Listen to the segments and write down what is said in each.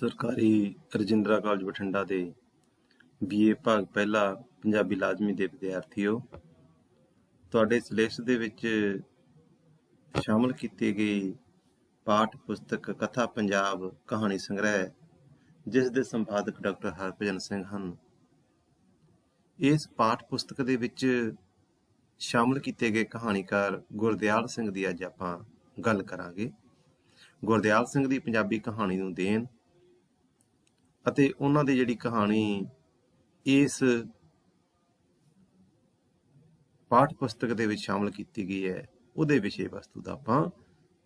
ਸਰਕਾਰੀ ਰਜਿੰਦਰਾ ਕਾਲਜ ਬਠਿੰਡਾ ਦੇ BA ਭਾਗ ਪਹਿਲਾ ਪੰਜਾਬੀ ਲਾਜ਼ਮੀ ਦੇ ਵਿਦਿਆਰਥੀਓ, ਤੁਹਾਡੇ ਇਸ ਲਿਸਟ ਦੇ ਵਿੱਚ ਸ਼ਾਮਲ ਕੀਤੀ ਗਈ ਪਾਠ ਪੁਸਤਕ ਕਥਾ ਪੰਜਾਬ ਕਹਾਣੀ ਸੰਗ੍ਰਹਿ, ਜਿਸ ਦੇ ਸੰਪਾਦਕ ਡਾਕਟਰ ਹਰਭਜਨ ਸਿੰਘ ਹਨ। ਇਸ ਪਾਠ ਪੁਸਤਕ ਦੇ ਵਿੱਚ ਸ਼ਾਮਲ ਕੀਤੇ ਗਏ ਕਹਾਣੀਕਾਰ ਗੁਰਦਿਆਲ ਸਿੰਘ ਦੀ ਅੱਜ ਆਪਾਂ ਗੱਲ ਕਰਾਂਗੇ। ਗੁਰਦਿਆਲ ਸਿੰਘ ਦੀ ਪੰਜਾਬੀ ਕਹਾਣੀ ਨੂੰ ਦੇਣ ਅਤੇ ਉਹਨਾਂ ਦੀ ਜਿਹੜੀ ਕਹਾਣੀ ਇਸ ਪਾਠ ਪੁਸਤਕ ਦੇ ਵਿੱਚ ਸ਼ਾਮਲ ਕੀਤੀ ਗਈ ਹੈ, ਉਹਦੇ ਵਿਸ਼ੇ ਵਸਤੂ ਦਾ ਆਪਾਂ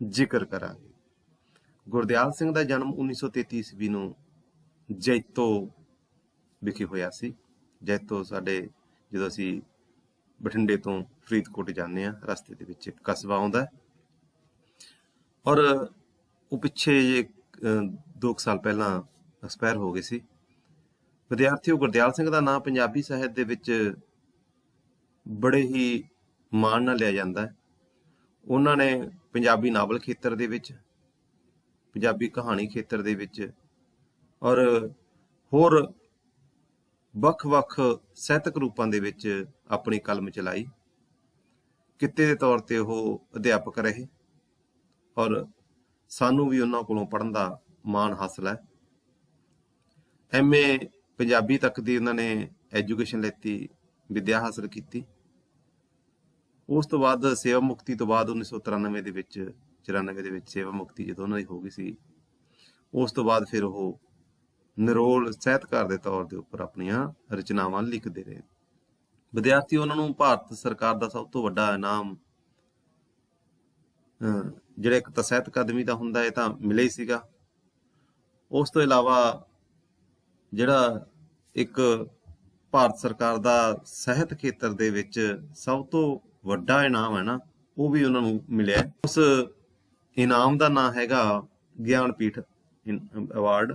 ਜ਼ਿਕਰ ਕਰਾਂਗੇ। ਗੁਰਦਿਆਲ ਸਿੰਘ ਦਾ ਜਨਮ 1933 ਈਸਵੀ ਨੂੰ ਜੈਤੋ ਵਿਖੇ ਹੋਇਆ ਸੀ। ਜੈਤੋ ਸਾਡੇ ਜਦੋਂ ਅਸੀਂ ਬਠਿੰਡੇ ਤੋਂ ਫਰੀਦਕੋਟ ਜਾਂਦੇ ਹਾਂ, ਰਸਤੇ ਦੇ ਵਿੱਚ ਇੱਕ ਕਸਬਾ ਆਉਂਦਾ ਹੈ, ਔਰ ਉਹ ਪਿੱਛੇ ਜੇ 2 ਸਾਲ ਪਹਿਲਾਂ ਐਕਸਪਾਇਰ ਹੋ ਗਏ ਸੀ। ਵਿਦਿਆਰਥੀਓ, ਗੁਰਦਿਆਲ ਸਿੰਘ ਦਾ ਨਾਂ ਪੰਜਾਬੀ ਸਾਹਿਤ ਦੇ ਵਿੱਚ ਬੜੇ ਹੀ ਮਾਣ ਨਾਲ ਲਿਆ ਜਾਂਦਾ ਹੈ। ਉਹਨਾਂ ਨੇ ਪੰਜਾਬੀ ਨਾਵਲ ਖੇਤਰ ਦੇ ਵਿੱਚ, ਪੰਜਾਬੀ ਕਹਾਣੀ ਖੇਤਰ ਦੇ ਵਿੱਚ ਔਰ ਹੋਰ ਵੱਖ-ਵੱਖ ਸਾਹਿਤਕ ਰੂਪਾਂ ਦੇ ਵਿੱਚ ਆਪਣੀ ਕਲਮ ਚਲਾਈ। ਕਿੱਤੇ ਦੇ ਤੌਰ ਤੇ ਉਹ ਅਧਿਆਪਕ ਰਹੇ ਔਰ ਸਾਨੂੰ ਵੀ ਉਹਨਾਂ ਕੋਲੋਂ ਪੜ੍ਹਨ ਦਾ ਮਾਣ ਹਾਸਲ ਹੈ। MA ਪੰਜਾਬੀ ਤੱਕ ਦੀ ਉਹਨਾਂ ਨੇ ਐਜੂਕੇਸ਼ਨ ਲੈਤੀ, ਵਿੱਦਿਆ ਹਾਸਲ ਕੀਤੀ। ਉਸ ਤੋਂ ਬਾਅਦ ਸੇਵਾ ਮੁਕਤੀ ਤੋਂ ਬਾਅਦ 1993 ਦੇ ਵਿੱਚ 94 ਦੇ ਵਿੱਚ ਸੇਵਾ ਮੁਕਤੀ ਜਦੋਂ ਉਹਨਾਂ ਦੀ ਹੋ ਗਈ ਸੀ, ਉਸ ਤੋਂ ਬਾਅਦ ਫਿਰ ਉਹ ਨਿਰੋਲ ਸਾਹਿਤਕਾਰ ਦੇ ਤੌਰ ਦੇ ਉੱਪਰ ਆਪਣੀਆਂ ਰਚਨਾਵਾਂ ਲਿਖਦੇ ਰਹੇ। ਵਿਦਿਆਰਥੀ, ਉਹਨਾਂ ਨੂੰ ਭਾਰਤ ਸਰਕਾਰ ਦਾ ਸਭ ਤੋਂ ਵੱਡਾ ਇਨਾਮ ਜਿਹੜਾ ਇੱਕ ਤਾਂ ਸਾਹਿਤ ਅਕਾਦਮੀ ਦਾ ਹੁੰਦਾ, ਇਹ ਤਾਂ ਮਿਲਿਆ ਹੀ ਸੀਗਾ। ਉਸ ਤੋਂ ਇਲਾਵਾ ਜਿਹੜਾ ਇੱਕ ਭਾਰਤ ਸਰਕਾਰ ਦਾ ਸਾਹਿਤ ਖੇਤਰ ਦੇ ਵਿੱਚ ਸਭ ਤੋਂ ਵੱਡਾ ਇਨਾਮ ਹੈ ਨਾ, ਉਹ ਵੀ ਉਹਨਾਂ ਨੂੰ ਮਿਲਿਆ। ਉਸ ਇਨਾਮ ਦਾ ਨਾਂ ਹੈਗਾ ਗਿਆਨਪੀਠ ਅਵਾਰਡ।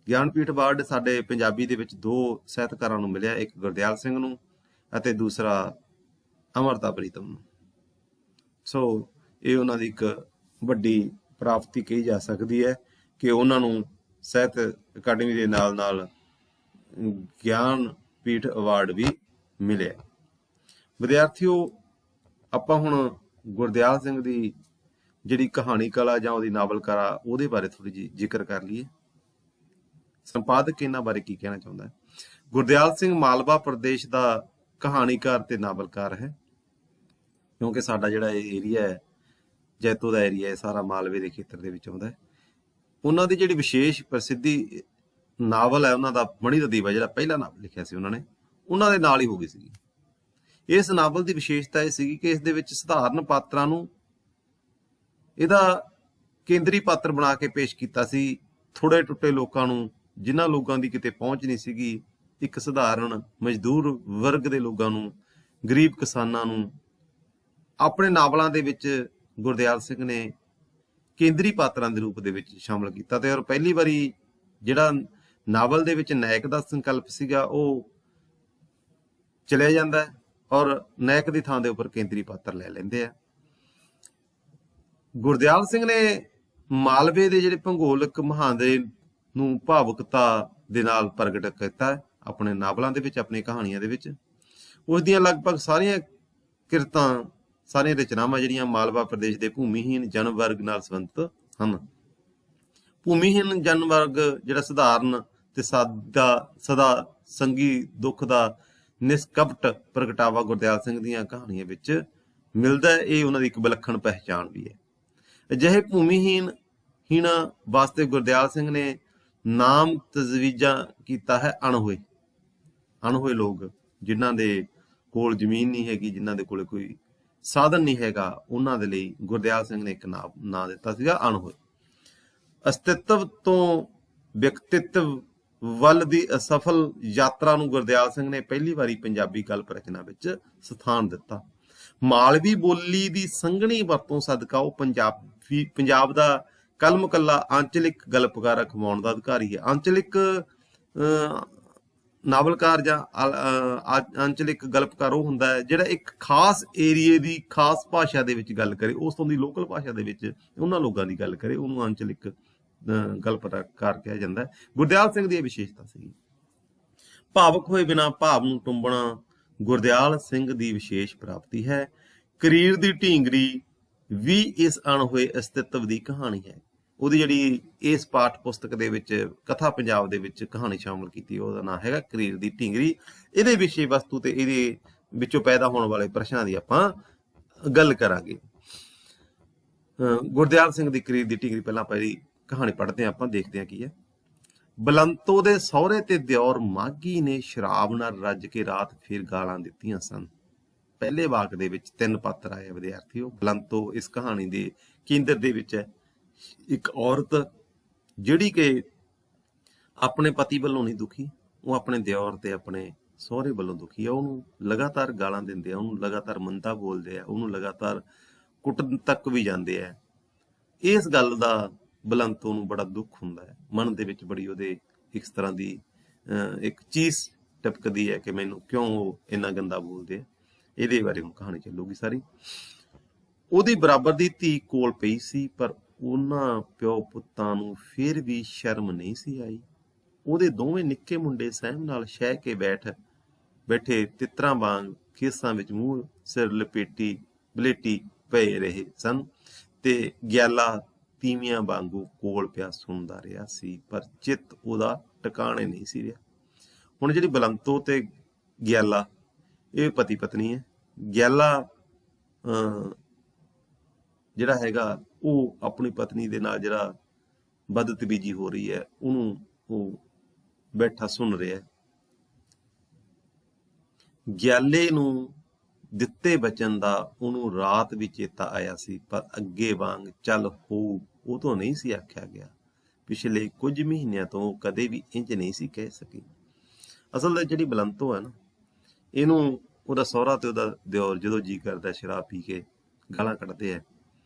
ਗਿਆਨਪੀਠ ਅਵਾਰਡ ਸਾਡੇ ਪੰਜਾਬੀ ਦੇ ਵਿੱਚ 2 ਸਾਹਿਤਕਾਰਾਂ ਨੂੰ ਮਿਲਿਆ, ਇੱਕ ਗੁਰਦਿਆਲ ਸਿੰਘ ਨੂੰ ਅਤੇ ਦੂਸਰਾ ਅਮਰਤਾ ਪ੍ਰੀਤਮ ਨੂੰ। ਸੋ ਇਹ ਉਹਨਾਂ ਦੀ ਇੱਕ ਵੱਡੀ ਪ੍ਰਾਪਤੀ ਕਹੀ ਜਾ ਸਕਦੀ ਹੈ ਕਿ ਉਹਨਾਂ ਨੂੰ ਸਾਹਿਤ ਅਕਾਡਮੀ ਦੇ ਨਾਲ ਨਾਲ ਗਿਆਨਪੀਠ ਅਵਾਰਡ ਵੀ ਮਿਲਿਆ। ਵਿਦਿਆਰਥੀਓ, ਆਪਾਂ ਹੁਣ ਗੁਰਦਿਆਲ ਸਿੰਘ ਦੀ ਜਿਹੜੀ ਕਹਾਣੀ ਕਲਾ ਜਾਂ ਉਹਦੀ ਨਾਵਲ ਕਲਾ, ਉਹਦੇ ਬਾਰੇ ਥੋੜ੍ਹੀ ਜਿਹੀ ਜ਼ਿਕਰ ਕਰ ਲਈਏ। ਸੰਪਾਦਕ ਇਹਨਾਂ ਬਾਰੇ ਕੀ ਕਹਿਣਾ ਚਾਹੁੰਦਾ ਹੈ? ਗੁਰਦਿਆਲ ਸਿੰਘ ਮਾਲਵਾ ਪ੍ਰਦੇਸ਼ ਦਾ ਕਹਾਣੀਕਾਰ ਤੇ ਨਾਵਲਕਾਰ ਹੈ। ਕਿਉਂਕਿ ਸਾਡਾ ਜਿਹੜਾ ਇਹ ਏਰੀਆ ਹੈ, ਜੈਤੋ ਦਾ ਏਰੀਆ ਹੈ, ਸਾਰਾ ਮਾਲਵੇ ਦੇ ਖੇਤਰ ਦੇ ਵਿੱਚ ਆਉਂਦਾ ਹੈ। ਉਹਨਾਂ ਦੀ ਜਿਹੜੀ ਵਿਸ਼ੇਸ਼ ਪ੍ਰਸਿੱਧੀ ਨਾਵਲ ਹੈ, ਉਹਨਾਂ ਦਾ ਮਣੀ ਦਾ ਦੀਵਾ, ਜਿਹੜਾ ਪਹਿਲਾ ਨਾਵਲ ਲਿਖਿਆ ਸੀ ਉਹਨਾਂ ਨੇ, ਉਹਨਾਂ ਦੇ ਨਾਲ ਹੀ ਹੋ ਗਈ ਸੀਗੀ। ਇਸ ਨਾਵਲ ਦੀ ਵਿਸ਼ੇਸ਼ਤਾ ਇਹ ਸੀਗੀ ਕਿ ਇਸ ਦੇ ਵਿੱਚ ਸਧਾਰਨ ਪਾਤਰਾਂ ਨੂੰ ਇਹਦਾ ਕੇਂਦਰੀ ਪਾਤਰ ਬਣਾ ਕੇ ਪੇਸ਼ ਕੀਤਾ ਸੀ। ਥੋੜੇ ਟੁੱਟੇ ਲੋਕਾਂ ਨੂੰ, ਜਿਨ੍ਹਾਂ ਲੋਕਾਂ ਦੀ ਕਿਤੇ ਪਹੁੰਚ ਨਹੀਂ ਸੀਗੀ, ਇੱਕ ਸਧਾਰਨ ਮਜ਼ਦੂਰ ਵਰਗ ਦੇ ਲੋਕਾਂ ਨੂੰ, ਗਰੀਬ ਕਿਸਾਨਾਂ ਨੂੰ ਆਪਣੇ ਨਾਵਲਾਂ ਦੇ ਵਿੱਚ ਗੁਰਦਿਆਲ ਸਿੰਘ ਨੇ ਕੇਂਦਰੀ ਪਾਤਰਾਂ ਦੇ ਰੂਪ ਦੇ ਵਿੱਚ ਸ਼ਾਮਲ ਕੀਤਾ। ਤੇ ਔਰ ਪਹਿਲੀ ਵਾਰੀ ਜਿਹੜਾ ਨਾਵਲ ਦੇ ਵਿੱਚ ਨਾਇਕ ਦਾ ਸੰਕਲਪ ਸੀਗਾ, ਉਹ ਚਲਿਆ ਜਾਂਦਾ ਔਰ ਨਾਇਕ ਦੀ ਥਾਂ ਦੇ ਉੱਪਰ ਕੇਂਦਰੀ ਪਾਤਰ ਲੈ ਲੈਂਦੇ ਆ। ਗੁਰਦਿਆਲ ਸਿੰਘ ਨੇ ਮਾਲਵੇ ਦੇ ਜਿਹੜੇ ਭੂਗੋਲਿਕ ਮੁਹਾਂਦਰੇ ਨੂੰ ਭਾਵੁਕਤਾ ਦੇ ਨਾਲ ਪ੍ਰਗਟ ਕੀਤਾ ਆਪਣੇ ਨਾਵਲਾਂ ਦੇ ਵਿੱਚ, ਆਪਣੀਆਂ ਕਹਾਣੀਆਂ ਦੇ ਵਿੱਚ। ਉਸ ਦੀਆਂ ਲਗਭਗ ਸਾਰੀਆਂ ਕਿਰਤਾਂ, ਸਾਰੀਆਂ ਰਚਨਾਵਾਂ ਜਿਹੜੀਆਂ ਮਾਲਵਾ ਪ੍ਰਦੇਸ਼ ਦੇ ਭੂਮੀਹੀਨ ਜਨ ਵਰਗ ਨਾਲ ਸੰਬੰਧਿਤ ਹਨ। ਭੂਮੀਹੀਨ ਜਨ ਵਰਗ ਜਿਹੜਾ ਸਧਾਰਨ ਤੇ ਸਦਾ ਸੰਗੀ ਦੁੱਖ ਦਾ ਨਿਸ਼ਕਪਟ ਪ੍ਰਗਟਾਵਾ ਗੁਰਦਿਆਲ ਸਿੰਘ ਦੀਆਂ ਕਹਾਣੀਆਂ ਵਿੱਚ ਮਿਲਦਾ ਹੈ। ਇਹ ਉਹਨਾਂ ਦੀ ਇੱਕ ਵਿਲੱਖਣ ਪਹਿਚਾਣ ਵੀ ਹੈ। ਅਜਿਹੇ ਭੂਮੀਹੀਨਾਂ ਵਾਸਤੇ ਗੁਰਦਿਆਲ ਸਿੰਘ ਨੇ ਨਾਮ ਤਜਵੀਜ਼ਾਂ ਕੀਤਾ ਹੈ ਅਣਹੋਏ ਲੋਕ, ਜਿਨ੍ਹਾਂ ਦੇ ਕੋਲ ਜ਼ਮੀਨ ਨਹੀਂ ਹੈਗੀ, ਜਿਨ੍ਹਾਂ ਦੇ ਕੋਲ ਕੋਈ ਸਾਧਨ ਨਹੀਂ ਹੈਗਾ, ਉਹਨਾਂ ਦੇ ਲਈ ਗੁਰਦਿਆਲ ਸਿੰਘ ਨੇ ਇੱਕ ਨਾਂ ਦਿੱਤਾ ਸੀਗਾ ਅਣਹੋਏ। ਅਸਤਿਤਵ ਤੋਂ ਵਿਅਕਤਿਤਵ ਵੱਲ ਦੀ ਅਸਫਲ ਯਾਤਰਾ ਨੂੰ ਗੁਰਦਿਆਲ ਸਿੰਘ ਨੇ ਪਹਿਲੀ ਵਾਰੀ ਪੰਜਾਬੀ ਗਲਪ ਰਚਨਾ ਵਿੱਚ ਸਥਾਨ ਦਿੱਤਾ। ਮਾਲਵੀ ਬੋਲੀ ਦੀ ਸੰਘਣੀ ਵਰਤੋਂ ਸਦਕਾ ਉਹ ਪੰਜਾਬ ਦਾ ਕਲਮ ਕੱਲਾ ਆਂਚਲਿਕ ਗਲਪਕਾਰ ਅਖਵਾਉਣ ਦਾ ਅਧਿਕਾਰੀ ਹੈ। ਆਂਚਲਿਕ ਨਾਵਲਕਾਰ ਜਾਂ ਆਂਚਲਿਕ ਗਲਪਕਾਰ ਉਹ ਹੁੰਦਾ ਹੈ ਜਿਹੜਾ ਇੱਕ ਖਾਸ ਏਰੀਏ ਦੀ ਖਾਸ ਭਾਸ਼ਾ ਦੇ ਵਿੱਚ ਗੱਲ ਕਰੇ, ਉਸ ਤੋਂ ਦੀ ਲੋਕਲ ਭਾਸ਼ਾ ਦੇ ਵਿੱਚ ਉਹਨਾਂ ਲੋਕਾਂ ਦੀ ਗੱਲ ਕਰੇ, ਉਹਨੂੰ ਆਂਚਲਿਕ ਗਲਪਕਾਰ ਕਿਹਾ ਜਾਂਦਾ। ਗੁਰਦਿਆਲ ਸਿੰਘ ਦੀ ਇਹ ਵਿਸ਼ੇਸ਼ਤਾ ਸੀ। ਭਾਵਕ ਹੋਏ ਬਿਨਾਂ ਭਾਵ ਨੂੰ ਟੁੰਬਣਾ ਗੁਰਦਿਆਲ ਸਿੰਘ ਦੀ ਵਿਸ਼ੇਸ਼ ਪ੍ਰਾਪਤੀ ਹੈ। ਕਰੀਰ ਦੀ ਢੀਂਗਰੀ ਵੀ ਇਸ ਅਣਹੋਏ ਅਸਤਿਤਵ ਦੀ ਕਹਾਣੀ ਹੈ। ਉਹਦੀ ਜਿਹੜੀ ਇਸ ਪਾਠ ਪੁਸਤਕ ਦੇ ਵਿੱਚ ਕਥਾ ਪੰਜਾਬ ਦੇ ਵਿੱਚ ਕਹਾਣੀ ਸ਼ਾਮਲ ਕੀਤੀ, ਉਹਦਾ ਨਾਂ ਹੈਗਾ ਕਰੀਰ ਦੀ ਢੀਂਗਰੀ। ਇਹਦੇ ਵਿਸ਼ੇ ਵਸਤੂ ਤੇ ਇਹਦੇ ਵਿੱਚੋਂ ਪੈਦਾ ਹੋਣ ਵਾਲੇ ਪ੍ਰਸ਼ਨਾਂ ਦੀ ਆਪਾਂ ਗੱਲ ਕਰਾਂਗੇ। ਗੁਰਦਿਆਲ ਸਿੰਘ ਦੀ ਕਰੀਰ ਦੀ ਢੀਂਗਰੀ, ਪਹਿਲਾਂ ਆਪਾਂ ਇਹਦੀ ਕਹਾਣੀ ਪੜ੍ਹਦੇ ਹਾਂ, ਆਪਾਂ ਦੇਖਦੇ ਹਾਂ ਕੀ ਹੈ। ਬਲੰਤੋ ਦੇ ਸਹੁਰੇ ਤੇ ਦਿਓਰ ਮਾਘੀ ਨੇ ਸ਼ਰਾਬ ਨਾਲ ਰੱਜ ਕੇ ਰਾਤ ਫਿਰ ਗਾਲਾਂ ਦਿੱਤੀਆਂ ਸਨ। ਪਹਿਲੇ ਵਾਕ ਦੇ ਵਿੱਚ 3 ਪਾਤਰ ਆਏ ਵਿਦਿਆਰਥੀਓ। ਬਲੰਤੋ ਇਸ ਕਹਾਣੀ ਦੇ ਕੇਂਦਰ ਦੇ ਵਿੱਚ ਹੈ। ਇੱਕ ਔਰਤ ਜਿਹੜੀ ਕਿ ਆਪਣੇ ਪਤੀ ਵੱਲੋਂ ਨਹੀਂ ਦੁਖੀ, ਉਹ ਆਪਣੇ ਦਿਓਰ ਤੇ ਆਪਣੇ ਸਹੁਰੇ ਵੱਲੋਂ ਦੁਖੀ ਆ। ਉਹਨੂੰ ਲਗਾਤਾਰ ਗਾਲਾਂ ਦਿੰਦੇ ਆ, ਉਹਨੂੰ ਲਗਾਤਾਰ ਮੰਦਾ ਬੋਲਦੇ ਆ, ਉਹਨੂੰ ਲਗਾਤਾਰ ਕੁੱਟਣ ਤੱਕ ਵੀ ਜਾਂਦੇ ਆ। ਇਸ ਗੱਲ ਦਾ ਬਲੰਤੋ ਨੂੰ ਬੜਾ ਦੁੱਖ ਹੁੰਦਾ ਹੈ, ਮਨ ਦੇ ਵਿੱਚ ਬੜੀ ਉਹਦੇ ਇਸ ਤਰ੍ਹਾਂ ਦੀ ਇੱਕ ਚੀਜ਼ ਟਪਕਦੀ ਹੈ ਕਿ ਮੈਨੂੰ ਕਿਉਂ ਉਹ ਇੰਨਾ ਗੰਦਾ ਬੋਲਦੇ ਆ। ਇਹਦੇ ਬਾਰੇ ਹੁਣ ਕਹਾਣੀ ਚੱਲੂਗੀ ਸਾਰੀ। ਉਹਦੀ ਬਰਾਬਰ ਦੀ ਧੀ ਕੋਲ ਪਈ ਸੀ, ਪਰ ਉਹਨਾਂ ਪਿਓ ਪੁੱਤਾਂ ਨੂੰ ਫਿਰ ਵੀ ਸ਼ਰਮ ਨਹੀਂ ਸੀ ਆਈ। ਉਹਦੇ ਦੋਵੇਂ ਨਿੱਕੇ ਮੁੰਡੇ ਸਹਿਮ ਨਾਲ ਸ਼ਹਿ ਕੇ ਬੈਠੇ ਤਿੱਤਰਾਂ ਵਾਂਗ ਖੇਸਾਂ ਵਿੱਚ ਮੂੰਹ ਸਿਰ ਲਪੇਟੀ ਬਲੇਟੀ ਪਏ ਰਹੇ ਸਨ, ਤੇ ਗਿਆਲਾ ਤੀਵੀਆਂ ਵਾਂਗੂ ਕੋਲ ਪਿਆ ਸੁਣਦਾ ਰਿਹਾ ਸੀ, ਪਰ ਚਿੱਤ ਉਹਦਾ ਟਿਕਾਣੇ ਨਹੀਂ ਸੀ ਰਿਹਾ। ਹੁਣ ਜਿਹੜੀ ਬਲੰਤੋ ਤੇ ਗਿਆਲਾ, ਇਹ ਪਤੀ ਪਤਨੀ ਹੈ। ਗਿਆਲਾ ਜਿਹੜਾ ਹੈਗਾ ਉਹ ਆਪਣੀ ਪਤਨੀ ਦੇ ਨਾਲ ਜਿਹੜਾ ਬਦਤਮੀਜੀ ਹੋ ਰਹੀ ਹੈ, ਉਹਨੂੰ ਉਹ ਬੈਠਾ ਸੁਣ ਰਿਹਾ। ਗਿਆਲੇ ਨੂੰ ਦਿੱਤੇ ਬਚਨ ਦਾ ਉਹਨੂੰ ਰਾਤ ਵੀ ਚੇਤਾ ਆਇਆ ਸੀ, ਪਰ ਅੱਗੇ ਵਾਂਗ ਚੱਲ ਹੋ ਉਹ ਤੋਂ ਨਹੀਂ ਸੀ ਆਖਿਆ ਗਿਆ। ਪਿਛਲੇ ਕੁਝ ਮਹੀਨਿਆਂ ਤੋਂ ਕਦੇ ਵੀ ਇੰਜ ਨਹੀਂ ਸੀ ਕਹਿ ਸਕੀ। ਅਸਲ ਵਿੱਚ ਜਿਹੜੀ ਬਲੰਤੋ ਹੈ ਨਾ, ਇਹਨੂੰ ਉਹਦਾ ਸਹੁਰਾ ਤੇ ਉਹਦਾ ਦਿਓਰ ਜਦੋਂ ਜੀ ਕਰਦਾ ਸ਼ਰਾਬ ਪੀ ਕੇ ਗਾਲਾਂ ਕੱਢਦੇ ਆ,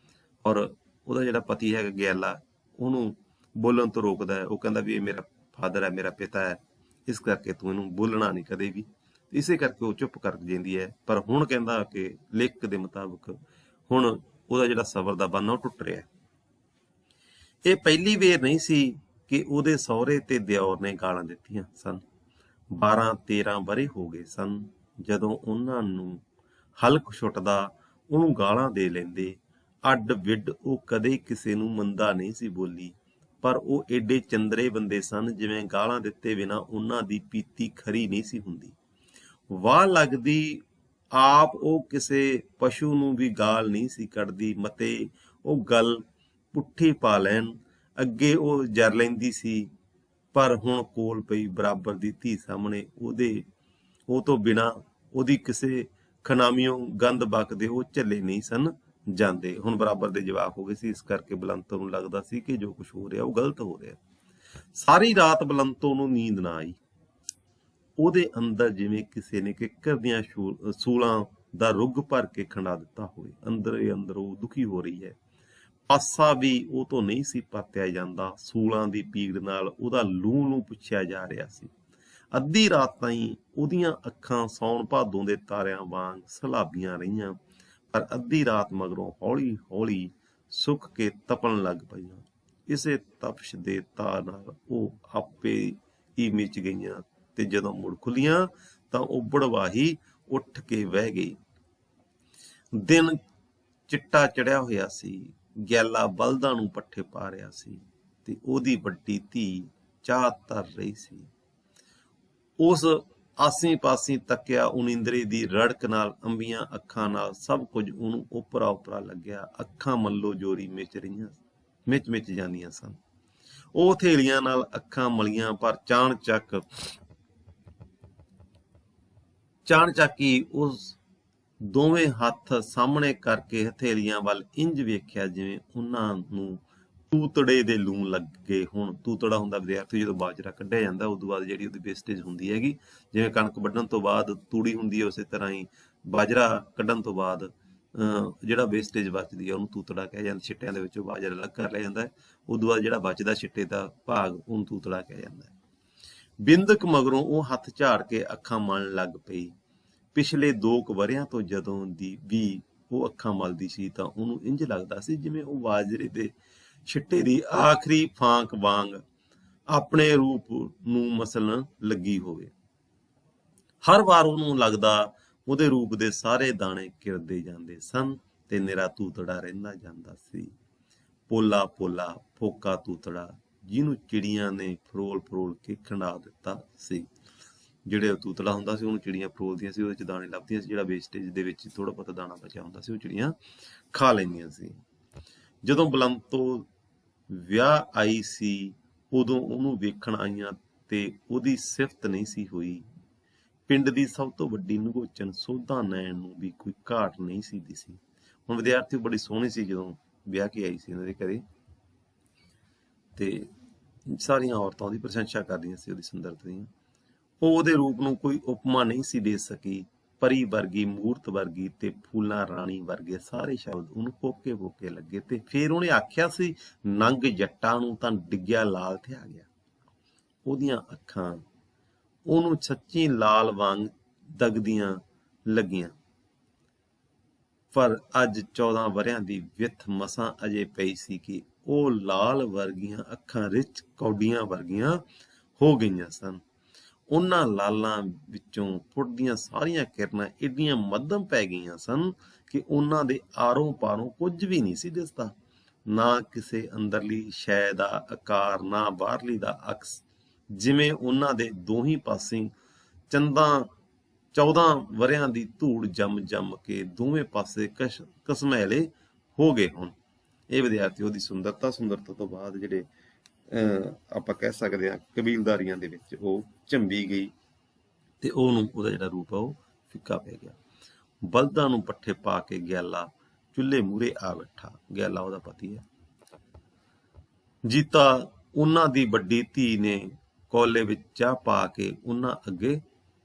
ਔਰ ਉਹਦਾ ਜਿਹੜਾ ਪਤੀ ਹੈਗਾ ਗਿਆਲਾ ਉਹਨੂੰ ਬੋਲਣ ਤੋਂ ਰੋਕਦਾ ਹੈ। ਉਹ ਕਹਿੰਦਾ ਵੀ ਇਹ ਮੇਰਾ ਫਾਦਰ ਹੈ, ਮੇਰਾ ਪਿਤਾ ਹੈ, ਇਸ ਕਰਕੇ ਤੂੰ ਇਹਨੂੰ ਬੋਲਣਾ ਨਹੀਂ ਕਦੇ ਵੀ। ਇਸੇ ਕਰਕੇ ਉਹ ਚੁੱਪ ਕਰ ਜਾਂਦੀ ਹੈ। ਪਰ ਹੁਣ ਕਹਿੰਦਾ ਕਿ ਲੇਖ ਦੇ ਮੁਤਾਬਕ ਹੁਣ ਉਹਦਾ ਜਿਹੜਾ ਸਬਰ ਦਾ ਬੰਨ੍ਹ ਉਹ ਟੁੱਟ ਰਿਹਾ। ਇਹ ਪਹਿਲੀ ਵੇਰ ਨਹੀਂ ਸੀ ਕਿ ਉਹਦੇ ਸਹੁਰੇ ਤੇ ਦਿਓਰ ਨੇ ਗਾਲਾਂ ਦਿੱਤੀਆਂ ਸਨ। 12-13 ਵਰ੍ਹੇ ਹੋ ਗਏ ਸਨ ਜਦੋਂ ਉਹਨਾਂ ਨੂੰ ਹਲਕ ਛੁੱਟਦਾ ਉਹਨੂੰ ਗਾਲਾਂ ਦੇ ਲੈਂਦੇ। ਅੱਡ ਵਿੱਡ ਉਹ ਕਦੇ ਕਿਸੇ ਨੂੰ ਮੰਦਾ ਨਹੀਂ ਸੀ ਬੋਲੀ, ਪਰ ਉਹ ਏਡੇ ਚੰਦਰੇ ਬੰਦੇ ਸਨ ਜਿਵੇਂ ਗਾਲਾਂ ਦਿੱਤੇ ਬਿਨਾਂ ਉਹਨਾਂ ਦੀ ਪੀਤੀ ਖਰੀ ਨਹੀਂ ਸੀ ਹੁੰਦੀ। ਵਾਹ ਲੱਗਦੀ ਆਪ ਉਹ ਕਿਸੇ ਪਸ਼ੂ ਨੂੰ ਵੀ ਗਾਲ ਨਹੀਂ ਸੀ ਕੱਢਦੀ, ਮਤੇ ਉਹ ਗੱਲ ਪੁੱਠੀ ਪਾ ਲੈਣ। ਅੱਗੇ ਉਹ ਜਰ ਲੈਂਦੀ ਸੀ, ਪਰ ਹੁਣ ਕੋਲ ਪਈ ਬਰਾਬਰ ਦੀ ਧੀ ਸਾਹਮਣੇ ਉਹ ਤੋਂ ਬਿਨਾਂ ਉਹਦੀ ਕਿਸੇ ਖਨਾਮੀਓਂ ਗੰਦ ਬਕਦੇ ਉਹ ਝੱਲੇ ਨਹੀਂ ਸਨ ਜਾਂਦੇ। ਹੁਣ ਬਰਾਬਰ ਦੇ ਜਵਾਕ ਹੋ ਗਏ ਸੀ, ਇਸ ਕਰਕੇ ਬਲੰਤੋ ਨੂੰ ਲੱਗਦਾ ਸੀ ਕਿ ਜੋ ਕੁਝ ਹੋ ਰਿਹਾ ਉਹ ਗਲਤ ਹੋ ਰਿਹਾ। ਸਾਰੀ ਰਾਤ ਬਲੰਤੋ ਨੂੰ ਨੀਂਦ ਨਾ ਆਈ। ਉਹਦੇ ਅੰਦਰ ਜਿਵੇਂ ਕਿਸੇ ਨੇ ਕਿੱਕਰ ਦੀਆਂ ਸੂਲਾਂ ਦਾ ਰੁੱਗ ਭਰ ਕੇ ਖੰਡਾ ਦਿੱਤਾ ਹੋਵੇ। ਅੰਦਰ ਉਹ ਦੁਖੀ ਹੋ ਰਹੀ ਹੈ। ਪਾਸਾ ਵੀ ਉਹ ਤੋਂ ਨਹੀਂ ਸੀ ਪਰਤਿਆ ਜਾਂਦਾ। ਸੂਲਾਂ ਦੀ ਪੀੜ ਨਾਲ ਉਹਦਾ ਲੂੰ ਨੂੰ ਪੁੱਛਿਆ ਜਾ ਰਿਹਾ ਸੀ। ਅੱਧੀ ਰਾਤ ਤਾਈਂ ਉਹਦੀਆਂ ਅੱਖਾਂ ਸਾਉਣ ਭਾਦੋਂ ਦੇ ਤਾਰਿਆਂ ਵਾਂਗ ਸਲਾਬੀਆਂ ਰਹੀਆਂ, ਪਰ ਅੱਧੀ ਰਾਤ ਮਗਰੋਂ ਹੌਲੀ ਹੌਲੀ ਸੁੱਕ ਕੇ ਤਪਣ ਲੱਗ ਪਈਆਂ। ਇਸੇ ਤਪਸ਼ ਦੇ ਤਾਰ ਨਾਲ ਉਹ ਆਪੇ ਹੀ ਮਿਚ ਗਈਆਂ, ਤੇ ਜਦੋਂ ਮੁੜ ਖੁੱਲੀਆਂ ਤਾਂ ਉਹ ਬੜਵਾਹੀ ਉੱਠ ਕੇ ਬਹਿ ਗਈ। ਦਿਨ ਚਿੱਟਾ ਚੜਿਆ ਹੋਇਆ ਸੀ। ਗਿਆਲਾ ਬਲਦਾਂ ਨੂੰ ਪੱਠੇ ਪਾ ਰਿਹਾ ਸੀ, ਤੇ ਉਹਦੀ ਵੱਡੀ ਧੀ ਚਾਹ ਧਰ ਰਹੀ ਸੀ। ਉਸ ਆਸੀ ਪਾਸੀ ਤੱਕਿਆ ਉਨੀਂਦਰੇ ਦੀ ਰੜਕ ਨਾਲ, ਅੰਬੀਆਂ ਅੱਖਾਂ ਨਾਲ ਸਭ ਕੁਝ ਉਹਨੂੰ ਉਪਰਾ ਲੱਗਿਆ। ਅੱਖਾਂ ਮੱਲੋ ਜੋਰੀ ਮਿਚ ਜਾਂਦੀਆਂ ਸਨ। ਉਹ ਹਥੇਲੀਆਂ ਨਾਲ ਅੱਖਾਂ ਮਲੀਆਂ, ਪਰ ਚਾਣਚੱਕੀ ਉਸ ਦੋਵੇਂ ਹੱਥ ਸਾਹਮਣੇ ਕਰਕੇ ਹਥੇਲੀਆਂ ਵੱਲ ਇੰਜ ਵੇਖਿਆ ਜਿਵੇਂ ਉਹਨਾਂ ਨੂੰ ਤੂਤੜੇ ਦੇ ਲੂਣ ਲੱਗੇ ਹੋਣ। ਤੂਤੜਾ ਹੁੰਦਾ ਵਿਦਿਆਰਥੀ ਜਦੋਂ ਬਾਜਰਾ ਕੱਢਿਆ ਜਾਂਦਾ, ਉਦੋਂ ਬਾਅਦ ਜਿਹੜੀ ਉਹਦੀ ਵੇਸਟੇਜ ਹੁੰਦੀ ਹੈਗੀ, ਜਿਵੇਂ ਕਣਕ ਵੱਢਣ ਤੋਂ ਬਾਅਦ ਤੂੜੀ ਹੁੰਦੀ ਹੈ, ਉਸੇ ਤਰ੍ਹਾਂ ਹੀ ਬਾਜਰਾ ਕੱਢਣ ਤੋਂ ਬਾਅਦ ਜਿਹੜਾ ਵੇਸਟੇਜ ਬਚਦੀ ਹੈ ਉਹਨੂੰ ਤੂਤੜਾ ਕਿਹਾ ਜਾਂਦਾ। ਛਿੱਟਿਆਂ ਦੇ ਵਿੱਚੋਂ ਬਾਜਰਾ ਅਲੱਗ ਕਰ ਲਿਆ ਜਾਂਦਾ ਹੈ। ਉਦੋਂ ਬਾਅਦ ਜਿਹੜਾ ਬਚਦਾ ਛਿੱਟੇ ਦਾ ਭਾਗ ਉਹਨੂੰ ਤੂਤੜਾ ਕਿਹਾ ਜਾਂਦਾ ਹੈ। ਬਿੰਦਕ ਮਗਰੋਂ ਉਹ ਹੱਥ ਝਾੜ ਕੇ ਅੱਖਾਂ ਮਲਣ ਲੱਗ ਪਈ। ਪਿਛਲੇ 2 ਵਰ੍ਹਿਆਂ ਤੋਂ ਜਦੋਂ ਦੀ ਵੀ ਉਹ ਅੱਖਾਂ ਮਲਦੀ ਸੀ ਤਾਂ ਉਹਨੂੰ ਇੰਜ ਲੱਗਦਾ ਸੀ ਜਿਵੇਂ ਉਹ ਬਾਜਰੇ ਦੇ ਛਿੱਟੇ ਦੀ ਆਖਰੀ ਫਾਂਕ ਵਾਂਗ ਆਪਣੇ ਰੂਪ ਨੂੰ ਮਸਲਣ ਲੱਗੀ ਹੋਵੇ। ਹਰ ਵਾਰ ਉਹਨੂੰ ਲੱਗਦਾ ਉਹਦੇ ਰੂਪ ਦੇ ਸਾਰੇ ਦਾਣੇ ਕਿਰਦੇ ਜਾਂਦੇ ਸਨ ਤੇ ਨਿਰਾ ਤੂਤੜਾ ਰਹਿੰਦਾ ਜਾਂਦਾ ਸੀ। ਪੋਲਾ ਪੋਲਾ ਫੋਕਾ ਤੂਤੜਾ, ਜਿਹਨੂੰ ਚਿੜੀਆਂ ਨੇ ਫਰੋਲ ਫਰੋਲ ਕੇ ਖੰਡਾ ਦਿੱਤਾ ਸੀ। ਜਿਹੜੇ ਤੂਤੜਾ ਹੁੰਦਾ ਸੀ ਉਹਨੂੰ ਚਿੜੀਆਂ ਫਰੋਲਦੀਆਂ ਸੀ, ਉਹਦੇ ਚ ਦਾਣੇ ਲੱਭਦੀਆਂ ਸੀ। ਜਿਹੜਾ ਵੇਸਟੇਜ ਦੇ ਵਿੱਚ ਥੋੜਾ ਬਹੁਤਾ ਦਾਣਾ ਬਚਿਆ ਹੁੰਦਾ ਸੀ ਉਹ ਚਿੜੀਆਂ ਖਾ ਲੈਂਦੀਆਂ ਸੀ। ਜਦੋਂ ਬਲੰਤੋ ਵਿਆਹ ਆਈ ਸੀ ਉਦੋਂ ਉਹਨੂੰ ਵੇਖਣ ਆਈਆਂ ਤੇ ਉਹਦੀ ਸਿਫਤ ਨਹੀਂ ਸੀ ਹੋਈ। ਪਿੰਡ ਦੀ ਸਭ ਤੋਂ ਵੱਡੀ ਨਗੋਚਨ ਸੋਧਾ ਨੈਣ ਨੂੰ ਵੀ ਕੋਈ ਘਾਟ ਨਹੀਂ ਸੀ ਦਿਸੀ। ਹੁਣ ਵਿਦਿਆਰਥੀ ਬੜੀ ਸੋਹਣੀ ਸੀ ਜਦੋਂ ਵਿਆਹ ਕੇ ਆਈ ਸੀ ਇਹਨਾਂ ਦੇ ਘਰੇ, ਤੇ ਸਾਰੀਆਂ ਔਰਤਾਂ ਉਹਦੀ ਪ੍ਰਸ਼ੰਸਾ ਕਰਦੀਆਂ ਸੀ ਉਹਦੀ ਸੁੰਦਰਤਾ ਦੀ। ਉਹ ਉਹਦੇ ਰੂਪ ਨੂੰ ਕੋਈ ਉਪਮਾ ਨਹੀਂ ਸੀ ਦੇ ਸਕੀ। ਪਰੀ ਵਰਗੀ, ਮੂਰਤ ਵਰਗੀ ਤੇ ਫੂਲਾਂ ਰਾਣੀ ਵਰਗੇ ਸਾਰੇ ਸ਼ਬਦ ਉਹਨੂੰ ਪੋਕੇ ਪੋਕੇ ਲੱਗੇ। ਤੇ ਫਿਰ ਉਹਨੇ ਆਖਿਆ ਸੀ, ਨੰਗ ਜੱਟਾਂ ਨੂੰ ਤਾਂ ਡਿੱਗਿਆ ਲਾਲ ਤੇ ਆ ਗਿਆ। ਉਹਦੀਆਂ ਅੱਖਾਂ ਉਹਨੂੰ ਸੱਚੀ ਲਾਲ ਵਾਂਗ ਦਗਦੀਆਂ ਲੱਗੀਆਂ। ਪਰ ਅੱਜ 14 ਵਰ੍ਹਿਆਂ ਦੀ ਵਿੱਥ ਮਸਾਂ ਅਜੇ ਪਈ ਸੀ ਕਿ ਉਹ ਲਾਲ ਵਰਗੀਆਂ ਅੱਖਾਂ ਰਿਚ ਕੌਡੀਆਂ ਵਰਗੀਆਂ ਹੋ ਗਈਆਂ ਸਨ। ਉਹਨਾਂ ਲਾਲਾਂ ਵਿੱਚੋਂ ਫੁੱਟਦੀਆਂ ਸਾਰੀਆਂ ਕਿਰਨਾਂ ਏਡੀਆਂ ਮੱਧਮ ਪੈ ਗਈਆਂ ਸਨ ਕਿ ਉਹਨਾਂ ਦੇ ਆਰੋਂ ਪਾਰੋਂ ਕੁਝ ਵੀ ਨਹੀਂ ਸੀ ਦਿਸਦਾ। ਨਾ ਕਿਸੇ ਅੰਦਰਲੀ ਸ਼ੈ ਦਾ ਆਕਾਰ, ਨਾ ਬਾਹਰਲੀ ਦਾ ਅਕਸ। ਜਿਵੇਂ ਉਹਨਾਂ ਦੇ ਦੋਹੀਂ ਪਾਸੇ ਚੰਦਾਂ 14 ਵਰ੍ਹਿਆਂ ਦੀ ਧੂੜ ਜੰਮ ਜੰਮ ਕੇ ਦੋਵੇਂ ਪਾਸੇ ਕਸਮੈਲੇ ਹੋ ਗਏ ਹੁਣ। ਇਹ ਵਿਦਿਆਰਥੀ ਉਹਦੀ ਸੁੰਦਰਤਾ ਤੋਂ ਬਾਅਦ ਜਿਹੜੇ ਆਪਾਂ ਕਹਿ ਸਕਦੇ ਹਾਂ ਕਬੀਲਦਾਰੀਆਂ ਦੇ ਵਿੱਚ ਉਹ ਝੰਬੀ ਗਈ ਤੇ ਉਹਨੂੰ ਉਹਦਾ ਜਿਹੜਾ ਰੂਪ ਆ ਉਹ ਫਿੱਕਾ ਪੈ ਗਿਆ। ਬਲਦਾਂ ਨੂੰ ਪੱਠੇ ਪਾ ਕੇ ਗਿਆਲਾ ਚੁੱਲ੍ਹੇ ਮੂਹਰੇ ਆ ਬੈਠਾ। ਗਿਆਲਾ ਉਹਦਾ ਪਤੀ ਹੈ। ਜੀਤਾ ਉਹਨਾਂ ਦੀ ਵੱਡੀ ਧੀ ਨੇ ਕੋਲੇ ਵਿੱਚ ਚਾਹ ਪਾ ਕੇ ਉਹਨਾਂ ਅੱਗੇ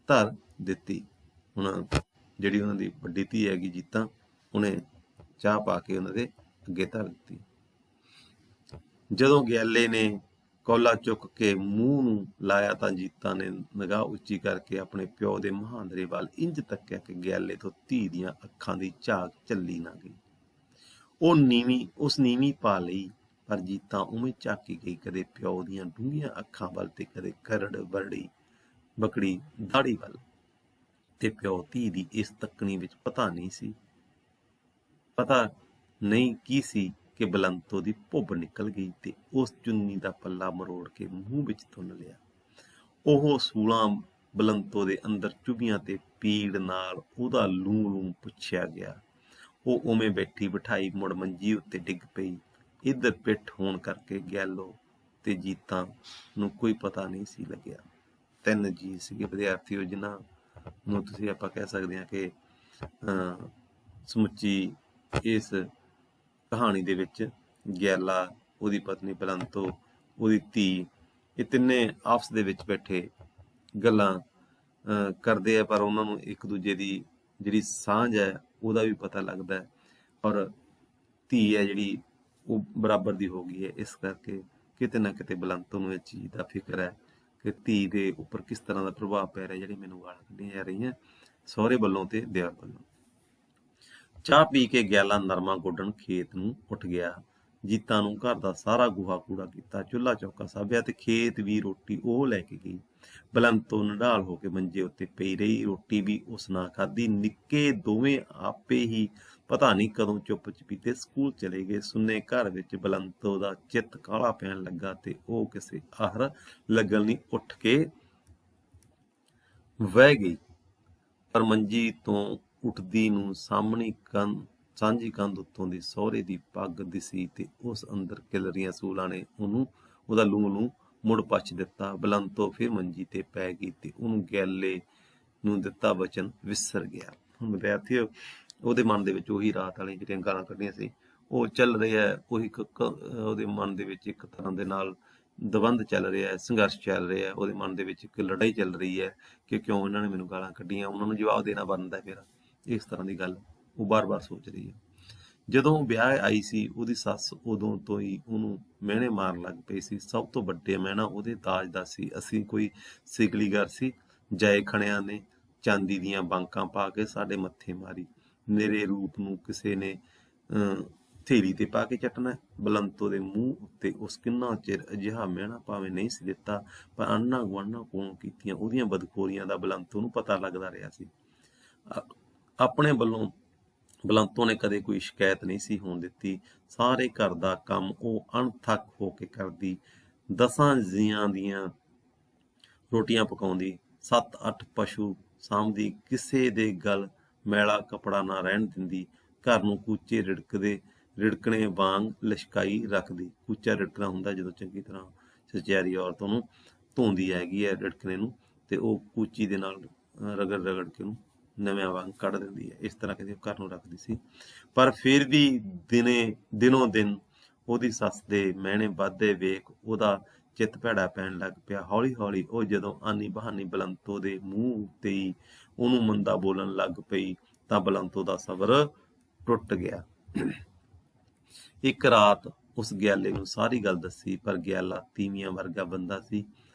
ਧਰ ਦਿੱਤੀ। ਹੁਣ ਜਿਹੜੀ ਉਹਨਾਂ ਦੀ ਵੱਡੀ ਧੀ ਹੈਗੀ ਜੀਤਾ, ਉਹਨੇ ਚਾਹ ਪਾ ਕੇ ਉਹਨਾਂ ਦੇ ਅੱਗੇ ਧਰ ਦਿੱਤੀ। ਜਦੋਂ ਗਿਆਲੇ ਨੇ ਕੌਲਾ ਚੁੱਕ ਕੇ ਮੂੰਹ ਨੂੰ ਲਾਇਆ ਤਾਂ ਜੀਤਾ ਨੇ ਨਿਗਾਹ ਉੱਚੀ ਕਰਕੇ ਆਪਣੇ ਪਿਓ ਦੇ ਮਹਾਂਦਰੇ ਵੱਲ ਇੰਜ ਤੱਕਿਆ ਕਿ ਗਿਆਲੇ ਤੋਂ ਧੀ ਦੀਆਂ ਅੱਖਾਂ ਦੀ ਝਾਕ ਝੱਲੀ ਨਾ ਗਈ। ਉਸ ਨੀਵੀਂ ਪਾ ਲਈ, ਪਰ ਜੀਤਾ ਉਵੇਂ ਝਾਕੀ ਗਈ, ਕਦੇ ਪਿਓ ਦੀਆਂ ਡੂੰਘੀਆਂ ਅੱਖਾਂ ਵੱਲ ਤੇ ਕਦੇ ਕਰੜ ਵਰੜੀ ਬਕੜੀ ਦਾੜੀ ਵੱਲ। ਤੇ ਪਿਓ ਧੀ ਦੀ ਇਸ ਤੱਕਣੀ ਵਿੱਚ ਪਤਾ ਨਹੀਂ ਕੀ ਸੀ ਕਿ ਬਲੰਤੋ ਦੀ ਭੁੱਬ ਨਿਕਲ ਗਈ ਤੇ ਉਸ ਚੁੰਨੀ ਦਾ ਪੱਲਾ ਮਰੋੜ ਕੇ ਮੂੰਹ ਵਿੱਚ ਤੁੰਨ ਲਿਆ। ਉਹ ਸੂਲਾਂ ਬਲੰਤੋ ਦੇ ਅੰਦਰ ਚੁਭੀਆਂ ਤੇ ਪੀੜ ਨਾਲ ਉਹਦਾ ਲੂੰ ਪੁੱਛਿਆ ਗਿਆ। ਉਹ ਉਵੇਂ ਬੈਠੀ ਬਿਠਾਈ ਮੁੜ ਮੰਜੀ ਉੱਤੇ ਡਿੱਗ ਪਈ। ਇੱਧਰ ਪਿੱਠ ਹੋਣ ਕਰਕੇ ਗਿਆਲੋ ਤੇ ਜੀਤਾ ਨੂੰ ਕੋਈ ਪਤਾ ਨਹੀਂ ਸੀ ਲੱਗਿਆ। 3 ਜੀ ਸੀਗੇ ਵਿਦਿਆਰਥੀ ਜਿਨ੍ਹਾਂ ਨੂੰ ਤੁਸੀਂ ਆਪਾਂ ਕਹਿ ਸਕਦੇ ਹਾਂ ਕਿ ਸਮੁੱਚੀ ਇਸ ਕਹਾਣੀ ਦੇ ਵਿੱਚ ਗਿਆਲਾ, ਉਹਦੀ ਪਤਨੀ ਬਲੰਤੋ, ਉਹਦੀ ਧੀ, ਇਹ ਤਿੰਨੇ ਆਪਸ ਦੇ ਵਿੱਚ ਬੈਠੇ ਗੱਲਾਂ ਕਰਦੇ ਆ, ਪਰ ਉਹਨਾਂ ਨੂੰ ਇੱਕ ਦੂਜੇ ਦੀ ਜਿਹੜੀ ਸਾਂਝ ਹੈ ਉਹਦਾ ਵੀ ਪਤਾ ਲੱਗਦਾ ਹੈ। ਔਰ ਧੀ ਹੈ ਜਿਹੜੀ ਉਹ ਬਰਾਬਰ ਦੀ ਹੋ ਗਈ ਹੈ। ਇਸ ਕਰਕੇ ਕਿਤੇ ਨਾ ਕਿਤੇ ਬਲੰਤੋ ਨੂੰ ਇਹ ਚੀਜ਼ ਦਾ ਫਿਕਰ ਹੈ ਕਿ ਧੀ ਦੇ ਉੱਪਰ ਕਿਸ ਤਰ੍ਹਾਂ ਦਾ ਪ੍ਰਭਾਵ ਪੈ ਰਿਹਾ ਜਿਹੜੀ ਮੈਨੂੰ ਗਾਲਾਂ ਕੱਢੀਆਂ ਜਾ ਰਹੀਆਂ ਸਹੁਰੇ ਵੱਲੋਂ ਤੇ ਦਿਓਰ ਵੱਲੋਂ। ਚਾਹ ਪੀ ਕੇ ਗਿਆਲਾ ਨਰਮਾ ਗੋਡਣ ਖੇਤ ਨੂੰ ਉੱਠ ਗਿਆ। ਜੀਤਾ ਨੂੰ ਘਰ ਦਾ ਸਾਰਾ ਗੋਹਾ ਕੂੜਾ ਕੀਤਾ, ਚੁੱਲ੍ਹਾ ਚੌਕਾ ਸਾਂਭਿਆ ਤੇ ਖੇਤ ਵੀ ਰੋਟੀ ਉਹ ਲੈ ਕੇ ਗਈ। ਬਲੰਤੋ ਨਿਢਾਲ ਹੋ ਕੇ ਮੰਜੇ ਉੱਤੇ ਪਈ ਰਹੀ। ਰੋਟੀ ਵੀ ਉਸ ਨਾਲ ਖਾਧੀ। ਨਿੱਕੇ ਦੋਵੇਂ ਆਪੇ ਹੀ ਪਤਾ ਨਹੀਂ ਕਦੋਂ ਚੁੱਪ ਚਪੀਤੇ ਸਕੂਲ ਚਲੇ ਗਏ। ਸੁੰਨੇ ਘਰ ਵਿੱਚ ਬਲੰਤੋ ਦਾ ਚਿੱਤ ਕਾਹਲਾ ਪੈਣ ਲੱਗਾ ਤੇ ਉਹ ਕਿਸੇ ਆਹਰ ਲੱਗਣ ਲਈ ਉੱਠ ਕੇ ਵਹਿ ਗਈ। ਪਰ ਮੰਜੀ ਤੋਂ ਉੱਠਦੀ ਨੂੰ ਸਾਂਝੀ ਕੰਧ ਉੱਤੋਂ ਦੀ ਸਹੁਰੇ ਦੀ ਪੱਗ ਦਿਸੀ ਤੇ ਉਸ ਅੰਦਰ ਕਿਲਰੀਆਂ ਸੂਲਾਂ ਨੇ ਉਹਦਾ ਲੂੰ ਮੁੜ ਪਛ ਦਿੱਤਾ। ਬਲੰਤੋ ਫਿਰ ਮੰਜੀ ਤੇ ਪੈ ਗਈ ਤੇ ਉਹਨੂੰ ਗਿਆਲੇ ਨੂੰ ਦਿੱਤਾ ਵਚਨ ਵਿਸਰ ਗਿਆ। ਹੁਣ ਵਿਦਿਆਰਥੀ ਉਹਦੇ ਮਨ ਦੇ ਵਿੱਚ ਉਹੀ ਰਾਤ ਵਾਲੀਆਂ ਜਿਹੜੀਆਂ ਗਾਲਾਂ ਕੱਢੀਆਂ ਸੀ ਉਹ ਚੱਲ ਰਿਹਾ। ਉਹੀ ਉਹਦੇ ਮਨ ਦੇ ਵਿੱਚ ਇੱਕ ਤਰ੍ਹਾਂ ਦੇ ਨਾਲ ਦਵੰਦ ਚੱਲ ਰਿਹਾ ਹੈ, ਸੰਘਰਸ਼ ਚੱਲ ਰਿਹਾ ਹੈ। ਉਹਦੇ ਮਨ ਦੇ ਵਿੱਚ ਇੱਕ ਲੜਾਈ ਚੱਲ ਰਹੀ ਹੈ ਕਿ ਕਿਉਂ ਇਹਨਾਂ ਨੇ ਮੈਨੂੰ ਗਾਲਾਂ ਕੱਢੀਆਂ, ਉਹਨਾਂ ਨੂੰ ਜਵਾਬ ਦੇਣਾ ਬਣਦਾ ਮੇਰਾ। ਇਸ ਤਰ੍ਹਾਂ ਦੀ ਗੱਲ ਉਹ ਬਾਰ-ਬਾਰ ਸੋਚ ਰਹੀ ਹੈ। ਜਦੋਂ ਵਿਆਹ ਆਈ ਸੀ ਉਹਦੀ ਸੱਸ ਉਦੋਂ ਤੋਂ ਹੀ ਉਹਨੂੰ ਮਿਹਣੇ ਮਾਰਨ ਲੱਗ ਪਈ ਸੀ। ਸਭ ਤੋਂ ਵੱਡੇ ਮਿਹਣਾ ਉਹਦੇ ਦਾਜ ਦਾ ਸੀ। ਅਸੀਂ ਕੋਈ ਸਿਕਲੀਗਰ ਸੀ, ਜਾਏ ਖਣਿਆਂ ਨੇ ਚਾਂਦੀ ਦੀਆਂ ਬਾਂਕਾਂ ਪਾ ਕੇ ਸਾਡੇ ਮੱਥੇ ਮਾਰੀ। ਮੇਰੇ ਰੂਪ ਨੂੰ ਕਿਸੇ ਨੇ ਥੇਲੀ ਤੇ ਪਾ ਕੇ ਚੱਟਣਾ। ਬਲੰਤੋ ਦੇ ਮੂੰਹ ਉੱਤੇ ਉਸ ਕਿੰਨਾ ਚਿਰ ਅਜਿਹਾ ਮਿਹਣਾ ਭਾਵੇਂ ਨਹੀਂ ਸੀ ਦਿੱਤਾ, ਪਰ ਆਂਢਾਂ ਗੁਆਂਢਾਂ ਕੋਲੋਂ ਕੀਤੀਆਂ ਉਹਦੀਆਂ ਬਦਖੋਰੀਆਂ ਦਾ ਬਲੰਤੋ ਨੂੰ ਪਤਾ ਲੱਗਦਾ ਰਿਹਾ ਸੀ। ਆਪਣੇ ਵੱਲੋਂ ਬਲੰਤੋ ਨੇ ਕਦੇ ਕੋਈ ਸ਼ਿਕਾਇਤ ਨਹੀਂ ਸੀ ਹੋਣ ਦਿੱਤੀ। ਸਾਰੇ ਘਰ ਦਾ ਕੰਮ ਉਹ ਅਣਥੱਕ ਹੋ ਕੇ ਕਰਦੀ, 10 ਜੀਆਂ ਦੀਆਂ ਰੋਟੀਆਂ ਪਕਾਉਂਦੀ, 7-8 ਪਸ਼ੂ ਸਾਂਭਦੀ, ਕਿਸੇ ਦੇ ਗਲ ਮੈਲਾ ਕੱਪੜਾ ਨਾ ਰਹਿਣ ਦਿੰਦੀ, ਘਰ ਨੂੰ ਕੂਚੇ ਰਿੜਕਣੇ ਵਾਂਗ ਲਿਸ਼ਕਾਈ ਰੱਖਦੀ। ਕੂਚਾ ਰਿੜਕਣਾ ਹੁੰਦਾ ਜਦੋਂ ਚੰਗੀ ਤਰ੍ਹਾਂ ਸਚਿਆਰੀ ਔਰਤ ਉਹਨੂੰ ਧੋਂਦੀ ਹੈਗੀ ਹੈ ਰਿੜਕਣੇ ਨੂੰ, ਤੇ ਉਹ ਕੂਚੀ ਦੇ ਨਾਲ ਰਗੜ ਕੇ ਉਹਨੂੰ ਨਵਿਆਂ ਵਾਂਗ ਕੱਢ ਦਿੰਦੀ ਹੈ। ਇਸ ਤਰ੍ਹਾਂ ਕਹਿੰਦੇ ਘਰ ਨੂੰ ਰੱਖਦੀ ਸੀ। ਪਰ ਫਿਰ ਵੀ ਦਿਨੋਂ ਦਿਨ ਉਹਦੀ ਸੱਸ ਦੇ ਮਿਹਣੇ ਵੱਧਦੇ ਵੇਖ ਉਹਦਾ ਚਿੱਤ ਭੈੜਾ ਪੈਣ ਲੱਗ ਪਿਆ। ਹੌਲੀ ਹੌਲੀ ਉਹ ਜਦੋਂ ਆਨੀ ਬਹਾਨੀ ਬਲੰਤੋ ਦੇ ਮੂੰਹ ਉੱਤੇ ਹੀ ਉਹਨੂੰ ਮੰਦਾ ਬੋਲਣ ਲੱਗ ਪਈ ਤਾਂ ਬਲੰਤੋ ਦਾ ਸਬਰ ਟੁੱਟ ਗਿਆ। ਇੱਕ ਰਾਤ ਉਸ ਗਿਆਲੇ ਨੂੰ ਸਾਰੀ ਗੱਲ ਦੱਸੀ, ਪਰ ਗਿਆਲਾ ਤੀਵੀਆਂ ਵਰਗਾ ਬੰਦਾ ਸੀ।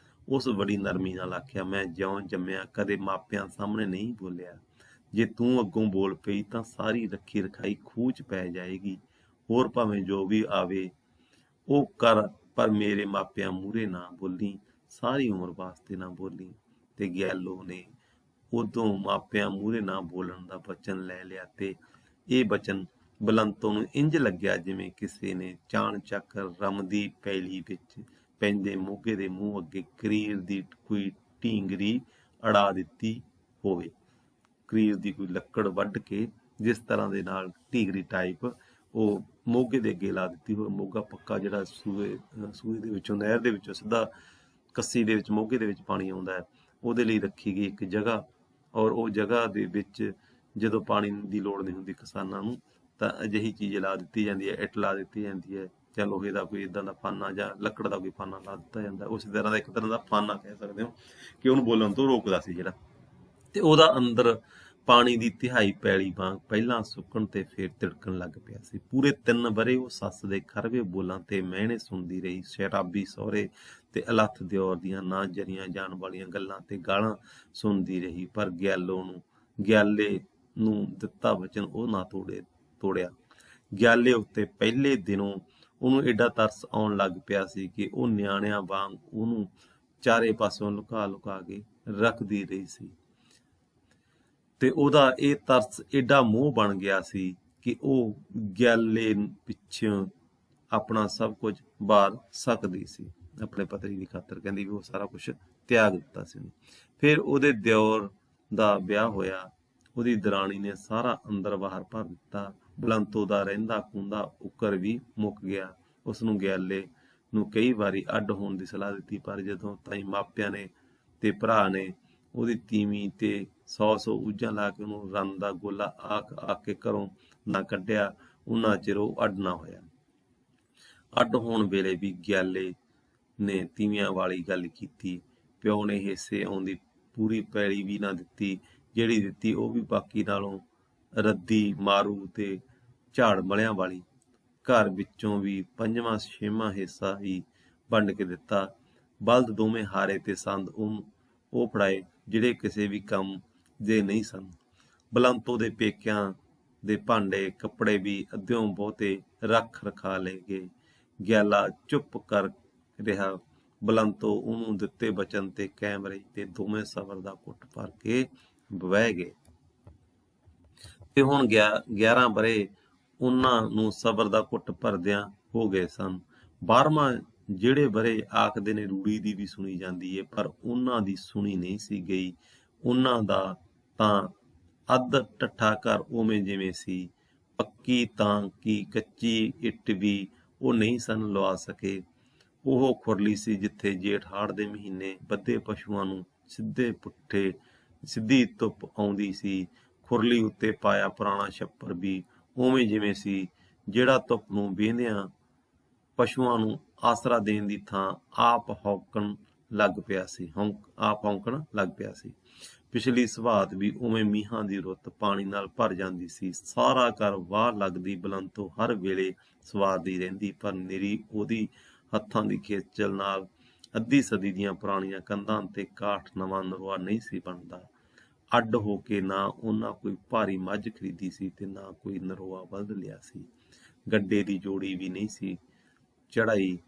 ਉਸ ਬੜੀ ਨਰਮੀ ਨਾਲ ਆਖਿਆ, ਮੈਂ ਜਿਉਂ ਜੰਮਿਆ ਕਦੇ ਮਾਪਿਆਂ ਸਾਹਮਣੇ ਨਹੀਂ ਬੋਲਿਆ। ਜੇ ਤੂੰ ਅੱਗੋਂ ਬੋਲ ਪਈ ਤਾਂ ਸਾਰੀ ਰੱਖੀ ਰਖਾਈ ਖੂਹ 'ਚ ਪੈ ਜਾਏਗੀ। ਹੋਰ ਭਾਵੇਂ ਜੋ ਵੀ ਆਵੇ ਉਹ ਕਰ, ਪਰ ਮੇਰੇ ਮਾਪਿਆਂ ਮੂਹਰੇ ਨਾ ਬੋਲੀ, ਸਾਰੀ ਉਮਰ ਵਾਸਤੇ ਨਾ ਬੋਲੀ। ਤੇ ਗਿਆਲੋ ਨੇ ਉਦੋਂ ਮਾਪਿਆਂ ਮੂਹਰੇ ਨਾ ਬੋਲਣ ਦਾ ਵਚਨ ਲੈ ਲਿਆ, ਤੇ ਇਹ ਵਚਨ ਬਲੰਤੋ ਨੂੰ ਇੰਝ ਲੱਗਿਆ ਜਿਵੇਂ ਕਿਸੇ ਨੇ ਚਾਣ ਚੱਕ ਰਮਦੀ ਪੈਲੀ ਵਿੱਚ ਪੈਂਦੇ ਮੋਗੇ ਦੇ ਮੂੰਹ ਅੱਗੇ ਕਰੀਰ ਦੀ ਕੋਈ ਢੀਂਗਰੀ ਅੜਾ ਦਿੱਤੀ ਹੋਵੇ। ਕਰੀਰ ਦੀ ਕੋਈ ਲੱਕੜ ਵੱਢ ਕੇ ਜਿਸ ਤਰ੍ਹਾਂ ਦੇ ਨਾਲ ਢੀਂਗਰੀ ਟਾਈਪ ਉਹ ਮੋਗੇ ਦੇ ਅੱਗੇ ਲਾ ਦਿੱਤੀ ਹੋਵੇ। ਮੋਗਾ ਪੱਕਾ ਜਿਹੜਾ ਸੂਏ ਦੇ ਵਿੱਚੋਂ, ਨਹਿਰ ਦੇ ਵਿੱਚੋਂ ਸਿੱਧਾ ਕੱਸੀ ਦੇ ਵਿੱਚ ਮੋਗੇ ਦੇ ਵਿੱਚ ਪਾਣੀ ਆਉਂਦਾ ਹੈ, ਉਹਦੇ ਲਈ ਰੱਖੀ ਗਈ ਇੱਕ ਜਗ੍ਹਾ। ਔਰ ਉਹ ਜਗ੍ਹਾ ਦੇ ਵਿੱਚ ਜਦੋਂ ਪਾਣੀ ਦੀ ਲੋੜ ਨਹੀਂ ਹੁੰਦੀ ਕਿਸਾਨਾਂ ਨੂੰ, ਤਾਂ ਅਜਿਹੀ ਚੀਜ਼ ਲਾ ਦਿੱਤੀ ਜਾਂਦੀ ਹੈ, ਇੱਟ ਲਾ ਦਿੱਤੀ ਜਾਂਦੀ ਹੈ, ਜਾਂ ਲੋਹੇ ਦਾ ਕੋਈ ਇੱਦਾਂ ਦਾ ਫਾਨਾ ਜਾਂ ਲੱਕੜ ਦਾ ਕੋਈ ਫਾਨਾ ਲਾ ਦਿੱਤਾ ਜਾਂਦਾ। ਉਸ ਤਰ੍ਹਾਂ ਦਾ ਇੱਕ ਤਰ੍ਹਾਂ ਦਾ ਫਾਨਾ ਕਹਿ ਸਕਦੇ ਹੋ ਕਿ ਉਹਨੂੰ ਬੋਲਣ ਤੋਂ ਰੋਕਦਾ ਸੀ ਜਿਹੜਾ। ਤੇ ਉਹਦਾ ਅੰਦਰ ਪਾਣੀ ਦੀ ਤਿਹਾਈ ਪੈਲੀ ਵਾਂਗ ਪਹਿਲਾਂ ਸੁੱਕਣ ਤੇ ਫਿਰ ਤਿੜਕਣ ਲੱਗ ਪਿਆ ਸੀ। ਪੂਰੇ 3 ਵਰ੍ਹੇ ਉਹ ਸੱਸ ਦੇ ਖਰਵੇ ਬੋਲਾਂ ਤੇ ਮਿਹਣੇ ਸੁਣਦੀ ਰਹੀ। ਸ਼ਰਾਬੀ ਸਹੁਰੇ ਤੇ ਅਲੱਥ ਦਿਓਰ ਦੀਆਂ ਨਾ ਜਰੀਆਂ ਜਾਣ ਵਾਲੀਆਂ ਗੱਲਾਂ ਤੇ ਗਾਲਾਂ ਸੁਣਦੀ ਰਹੀ, ਪਰ ਗਿਆਲੇ ਨੂੰ ਦਿੱਤਾ ਵਚਨ ਉਹ ਨਾ ਤੋੜਿਆ। ਗਿਆਲੇ ਉੱਤੇ ਪਹਿਲੇ ਦਿਨੋਂ ਉਹਨੂੰ ਏਡਾ ਤਰਸ ਆਉਣ ਲੱਗ ਪਿਆ ਸੀ ਕਿ ਉਹ ਨਿਆਣਿਆਂ ਵਾਂਗ ਉਹਨੂੰ ਚਾਰੇ ਪਾਸਿਓਂ ਲੁਕਾ ਕੇ ਰੱਖਦੀ ਰਹੀ ਸੀ। ਤੇ ਉਹਦਾ ਇਹ ਤਰਸ ਏਡਾ ਮੋਹ ਬਣ ਗਿਆ ਸੀ ਕਿ ਉਹ ਗਿਆਲੇ ਪਿੱਛੋਂ ਆਪਣਾ ਸਭ ਕੁਝ ਵਾਰ ਸਕਦੀ ਸੀ। ਆਪਣੇ ਪਤੀ ਦੀ ਖਾਤਰ ਕਹਿੰਦੀ ਵੀ ਉਹ ਸਾਰਾ ਕੁਝ ਤਿਆਗ ਦਿੱਤਾ ਸੀ। ਫਿਰ ਉਹਦੇ ਦਿਓਰ ਦਾ ਵਿਆਹ ਹੋਇਆ। ਉਹਦੀ ਦਰਾਣੀ ਨੇ ਸਾਰਾ ਅੰਦਰ ਬਾਹਰ ਭਰ ਦਿੱਤਾ। ਬਲੰਤੋ ਦਾ ਰਹਿੰਦਾ ਖੂੰਦਾ ਉੱਕਰ ਵੀ ਮੁੱਕ ਗਿਆ। ਉਸਨੂੰ ਗਿਆਲੇ ਨੂੰ ਕਈ ਵਾਰੀ ਅੱਡ ਹੋਣ ਦੀ ਸਲਾਹ ਦਿੱਤੀ, ਪਰ ਜਦੋਂ ਤਾਈਂ ਮਾਪਿਆਂ ਨੇ ਤੇ ਭਰਾ ਨੇ ਉਹਦੀ ਤੀਵੀਂ ਤੇ 100 ਉੱਜਾਂ ਲਾ ਕੇ ਉਹਨੂੰ ਰੰਨ ਦਾ ਗੋਲਾ ਆਖ ਕੇ ਘਰੋਂ ਨਾ ਕੱਢਿਆ, ਉਹਨਾਂ ਚਿਰ ਉਹ ਅੱਡ ਨਾ ਹੋਇਆ। ਅੱਡ ਹੋਣ ਵੇਲੇ ਵੀ ਗਿਆਲੇ ਨੇ ਤੀਵੀਆਂ ਵਾਲੀ ਗੱਲ ਕੀਤੀ। ਪਿਓ ਨੇ ਹਿੱਸੇ ਆਉਂਦੀ ਪੂਰੀ ਪੈਲੀ ਵੀ ਨਾ ਦਿੱਤੀ, ਜਿਹੜੀ ਦਿੱਤੀ ਉਹ ਵੀ ਬਾਕੀ ਨਾਲੋਂ ਰੱਦੀ ਮਾਰੂ ਤੇ ਝਾੜ ਮਲਿਆਂ ਵਾਲੀ। ਘਰ ਵਿੱਚੋਂ ਵੀ 5ਵਾਂ-6ਵਾਂ ਹਿੱਸਾ ਹੀ ਵੰਡ ਕੇ ਦਿੱਤਾ। ਬਲਦ ਦੋਵੇਂ ਹਾਰੇ ਤੇ ਸੰਦ ਉਹ ਫੜਾਏ ਜਿਹੜੇ ਕਿਸੇ ਵੀ ਕੰਮ ਦੇ ਨਹੀਂ ਸਨ। ਬਲੰਤੋ ਦੇ ਪੇਕਿਆਂ ਦੇ ਭਾਂਡੇ ਕੱਪੜੇ ਵੀ ਅੱਧਿਓਂ ਬਹੁਤੇ ਰੱਖ ਰਖਾ ਲਏ ਗਏ। ਗਿਆਲਾ ਚੁੱਪ ਕਰ ਰਿਹਾ। ਬਲੰਤੋ ਉਹਨੂੰ ਦਿੱਤੇ ਵਚਨ ਤੇ ਕਾਇਮ ਰਹੀ ਤੇ ਦੋਵੇਂ ਸਬਰ ਦਾ ਘੁੱਟ ਭਰ ਕੇ ਬਹਿ ਗਏ। ਤੇ ਹੁਣ 11 ਵਰ੍ਹੇ ਉਹਨਾਂ ਨੂੰ ਸਬਰ ਦਾ ਘੁੱਟ ਭਰਦਿਆਂ ਹੋ ਗਏ ਸਨ। 12ਵਾਂ ਜਿਹੜੇ ਵਰ੍ਹੇ ਆਖਦੇ ਨੇ ਰੂੜੀ ਦੀ ਵੀ ਸੁਣੀ ਜਾਂਦੀ ਏ, ਪਰ ਉਹਨਾਂ ਦੀ ਸੁਣੀ ਨਹੀਂ ਸੀ ਗਈ। ਉਹਨਾਂ ਦਾ ਤਾਂ ਅੱਧ ਢੱਠਾ ਘਰ ਉਵੇਂ ਜਿਵੇਂ ਸੀ। ਪੱਕੀ ਤਾਂ ਕੀ ਕੱਚੀ ਇੱਟ ਵੀ ਉਹ ਨਹੀਂ ਸਨ ਲਵਾ ਸਕੇ। ਉਹ ਖੁਰਲੀ ਸੀ ਜਿੱਥੇ ਜੇਠ ਹਾੜ ਦੇ ਮਹੀਨੇ ਬੱਧੇ ਪਸ਼ੂਆਂ ਨੂੰ ਸਿੱਧੀ ਧੁੱਪ ਆਉਂਦੀ ਸੀ। ਖੁਰਲੀ ਉੱਤੇ ਪਾਇਆ ਪੁਰਾਣਾ ਛੱਪਰ ਵੀ ਉਵੇਂ ਜਿਵੇਂ ਸੀ, ਜਿਹੜਾ ਧੁੱਪ ਨੂੰ ਵਹਿੰਦਿਆਂ ਪਸ਼ੂਆਂ ਨੂੰ ਆਸਰਾ ਦੇਣ ਦੀ ਥਾਂ ਆਪ ਹੌਂਕਣ ਲੱਗ ਪਿਆ ਸੀ। ਪਿਛਲੀ ਸਵਾਤ ਵੀ ਉਵੇਂ ਮੀਂਹਾਂ ਦੀ ਰੁੱਤ ਪਾਣੀ ਨਾਲ ਭਰ ਜਾਂਦੀ ਸੀ। ਸਾਰਾ ਘਰ ਵਾਹ ਲੱਗਦੀ ਬਲੰਤੋ ਹਰ ਵੇਲੇ ਸਵਾਰਦੀ ਰਹਿੰਦੀ, ਪਰ ਨਿਰੀ ਉਹਦੀ ਹੱਥਾਂ ਦੀ ਖੇਚਲ ਨਾਲ ਅੱਧੀ ਸਦੀ ਦੀਆਂ ਪੁਰਾਣੀਆਂ ਕੰਧਾਂ ਤੇ ਕਾਠ ਨਵਾਂ ਨਰੋਆ ਨਹੀਂ ਸੀ ਬਣਦਾ। ਅੱਡ ਹੋ ਕੇ ਨਾ ਉਹਨਾਂ ਕੋਈ ਭਾਰੀ ਮੱਝ ਖਰੀਦੀ ਸੀ ਤੇ ਨਾ ਕੋਈ ਨਰੋਆ ਬਲਦ ਲਿਆ ਸੀ। ਗੱਡੇ ਦੀ ਜੋੜੀ ਵੀ ਨਹੀਂ ਸੀ। ਚੜ੍ਹਾਈ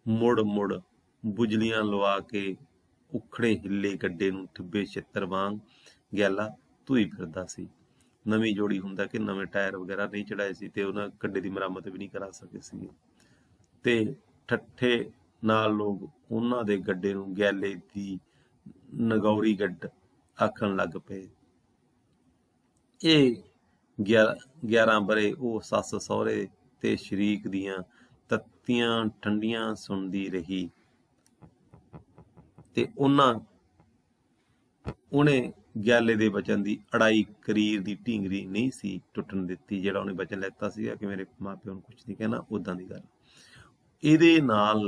ਮੁੜ ਮੁੜ ਬੁਜਲੀਆਂ ਲਵਾ ਕੇ ਉਖੜੇ ਹਿੱਲੇ ਗੱਡੇ ਨੂੰ ਠਿੱਬੇ ਛਿੱਤਰ ਵਾਂਗ ਗਿਆਲਾ ਧੂਈ ਫਿਰਦਾ ਸੀ। ਨਵੀਂ ਜੋੜੀ ਹੁੰਦਾ ਕਿ ਨਵੇਂ ਟਾਇਰ ਵਗੈਰਾ ਨਹੀਂ ਚੜਾਏ ਸੀ ਤੇ ਉਹਨਾਂ ਗੱਡੇ ਦੀ ਮੁਰੰਮਤ ਵੀ ਨਹੀਂ ਕਰਾ ਸਕੇ ਸੀ ਤੇ ਠੱਠੇ ਨਾਲ ਲੋਕ ਉਹਨਾਂ ਦੇ ਗੱਡੇ ਨੂੰ ਗਿਆਲੇ ਦੀ ਨਗੌਰੀ ਗੱਡ ਆਖਣ ਲੱਗ ਪਏ। ਇਹ 11 ਵਰੇ ਉਹ ਸੱਸ ਸਹੁਰੇ ਤੇ ਸ਼ਰੀਕ ਦੀਆਂ ਤੱਤੀਆਂ ਠੰਡੀਆਂ ਸੁਣਦੀ ਰਹੀ ਤੇ ਉਹਨੇ ਗਿਆਲੇ ਦੇ ਬਚਨ ਦੀ ਅੜਾਈ ਕਰੀਰ ਦੀ ਢੀਂਗਰੀ ਨਹੀਂ ਸੀ ਟੁੱਟਣ ਦਿੱਤੀ। ਜਿਹੜਾ ਉਹਨੇ ਬਚਨ ਲੈਤਾ ਸੀਗਾ ਕਿ ਮੇਰੇ ਮਾਂ ਪਿਓ ਨੂੰ ਕੁਛ ਨਹੀਂ ਕਹਿਣਾ, ਉਦਾਂ ਦੀ ਗੱਲ। ਇਹਦੇ ਨਾਲ